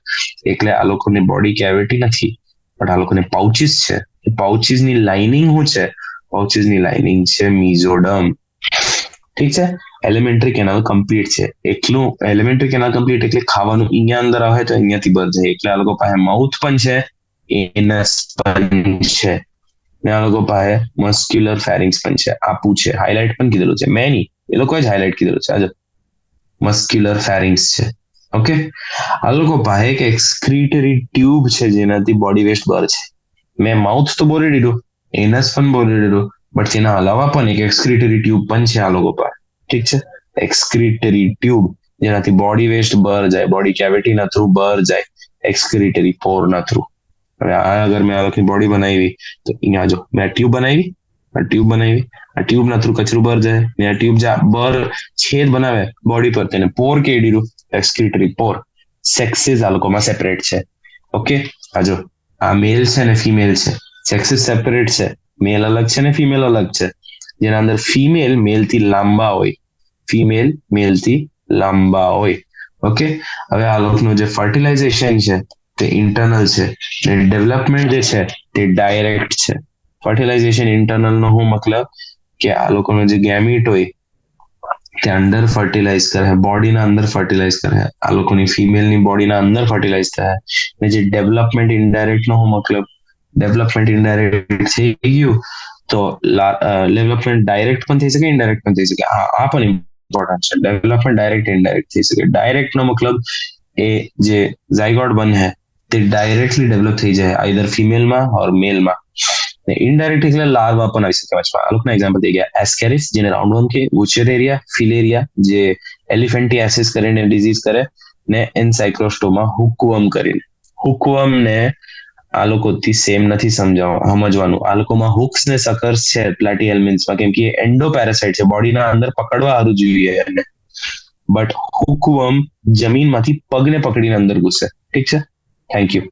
એટલે આ લોકોની બોડી કેવિટી નથી, પણ આ લોકોને પાઉચીસ છે. પાઉચીસ ની લાઇનિંગ શું છે, પાઉચીસ ની લાઇનિંગ છે મીઝોડમ. ઠીક છે. એલિમેન્ટરી કેનાલ કમ્પ્લીટ છે. એટલું એલિમેન્ટરી કેનાલ કમ્પ્લીટ એટલે ખાવાનું અહીંયા અંદર આવે તો અહીંયાથી બહાર જાય, એટલે આ લોકો પાસે માઉથ પણ છે, એનસ પણ છે, ને આ લોકો પાસે મસ્ક્યુલર ફેરિંગ્સ પણ છે. આપું છે, હાઇલાઇટ પણ કીધેલું છે, મેં નહીં, એ લોકોએ જ હાઇલાઇટ કીધેલું છે. આજે મસ્ક્યુલર ફેરિંગ્સ છે. ઓકે. આ લોકો પાસે એક એક્સક્રીટરી ટ્યુબ છે જેનાથી બોડી વેસ્ટ બહાર છે. મેં માઉથ તો બોલી દીધું, એનસ પણ બોલી દીધું, બટ તેના અલાવા પણ એક એક્સક્રીટરી ટ્યુબ પણ છે આ લોકો પાસે. ઠીક છે. એક્સક્રીટરી ટ્યુબ જેનાથી બોડી વેસ્ટ બહાર જાય, બોડી કેવિટી ના થ્રુ બહાર જાય, એક્સક્રીટરી પોર ના થ્રુ. હવે આ અગર મેં આ લોકોની બોડી બનાવી તો અહીંયા જો મેં ટ્યુબ બનાવી, આ ટ્યુબ ના થ્રુ કચરું બહાર જાય, ને આ ટ્યુબ જે બહાર છેદ બનાવે બોડી પર તેને પોર કહી દીધું, એક્સક્રીટરી પોર. સેક્સીસ આ લોકોમાં સેપરેટ છે. ઓકે. આ જો આ મેલ છે ને ફિમેલ છે, સેક્સીસ સેપરેટ છે, મેલ અલગ છે ને ફિમેલ અલગ છે, જેના અંદર ફિમેલ મેલ થી લાંબા હોય, ફિમેલ મેલ થી લાંબા હોય. ઓકે. હવે આ લોકોનું જે ફર્ટિલાઇઝેશન છે તે ઇન્ટરનલ છે, ને ડેવલપમેન્ટ જે છે તે ડાયરેક્ટ છે. ફર્ટિલાઇઝેશન ઇન્ટરનલ નો હું મતલબ કે આ લોકોનો જે ગેમીટ હોય તે અંડર ફર્ટિલાઇઝ કરે બોડીના અંદર ફર્ટિલાઇઝ કરે આ લોકોની ફિમેલની બોડીના અંદર ફર્ટિલાઇઝ થાય ને જે ડેવલપમેન્ટ ઇનડાયરેક્ટ નો મતલબ ડેવલપમેન્ટ ઇનડાયરેક્ટ થઈ ગયું તો ડેવલપમેન્ટ ડાયરેક્ટ પણ થઈ શકે ઇનડાયરેક્ટ પણ થઈ શકે આ પણ ઇમ્પોર્ટન્ટ છે ડેવલપમેન્ટ ડાયરેક્ટ ઇનડાયરેક્ટ થઈ શકે ડાયરેક્ટ નો મતલબ એ જે ઝાયગોટ બને છે તે ડાયરેક્ટલી ડેવલપ થઈ જાય આઈધર ફિમેલમાં ઓર મેલમાં ઇનડાયરેક્ટ એટલે લાર્વા પણ આવી શકે વચમાં આ લોકોના એક્ઝામ્પલ થઈ ગયા એસ્કેરિસ જેને રાઉન્ડવર્મ કે વુચેરેરિયા ફિલેરિયા જે એલિફેન્ટિયાસિસ કરીને ડિઝીઝ કરે ને એન્સાઇક્લોસ્ટોમા હુકવર્મ કરીને હુકવર્મ ને આ લોકોથી સેમ નથી સમજવાનું આ લોકોમાં હુક્સ ને સકર્સ છે પ્લેટી એલિમેન્ટ્સમાં કેમ કે એન્ડો પેરાસાઇટ છે બોડીના અંદર પકડવા સારું જોઈએ એને બટ હુકવર્મ જમીનમાંથી પગને પકડીને અંદર ઘૂસે ઠીક છે થેન્ક યુ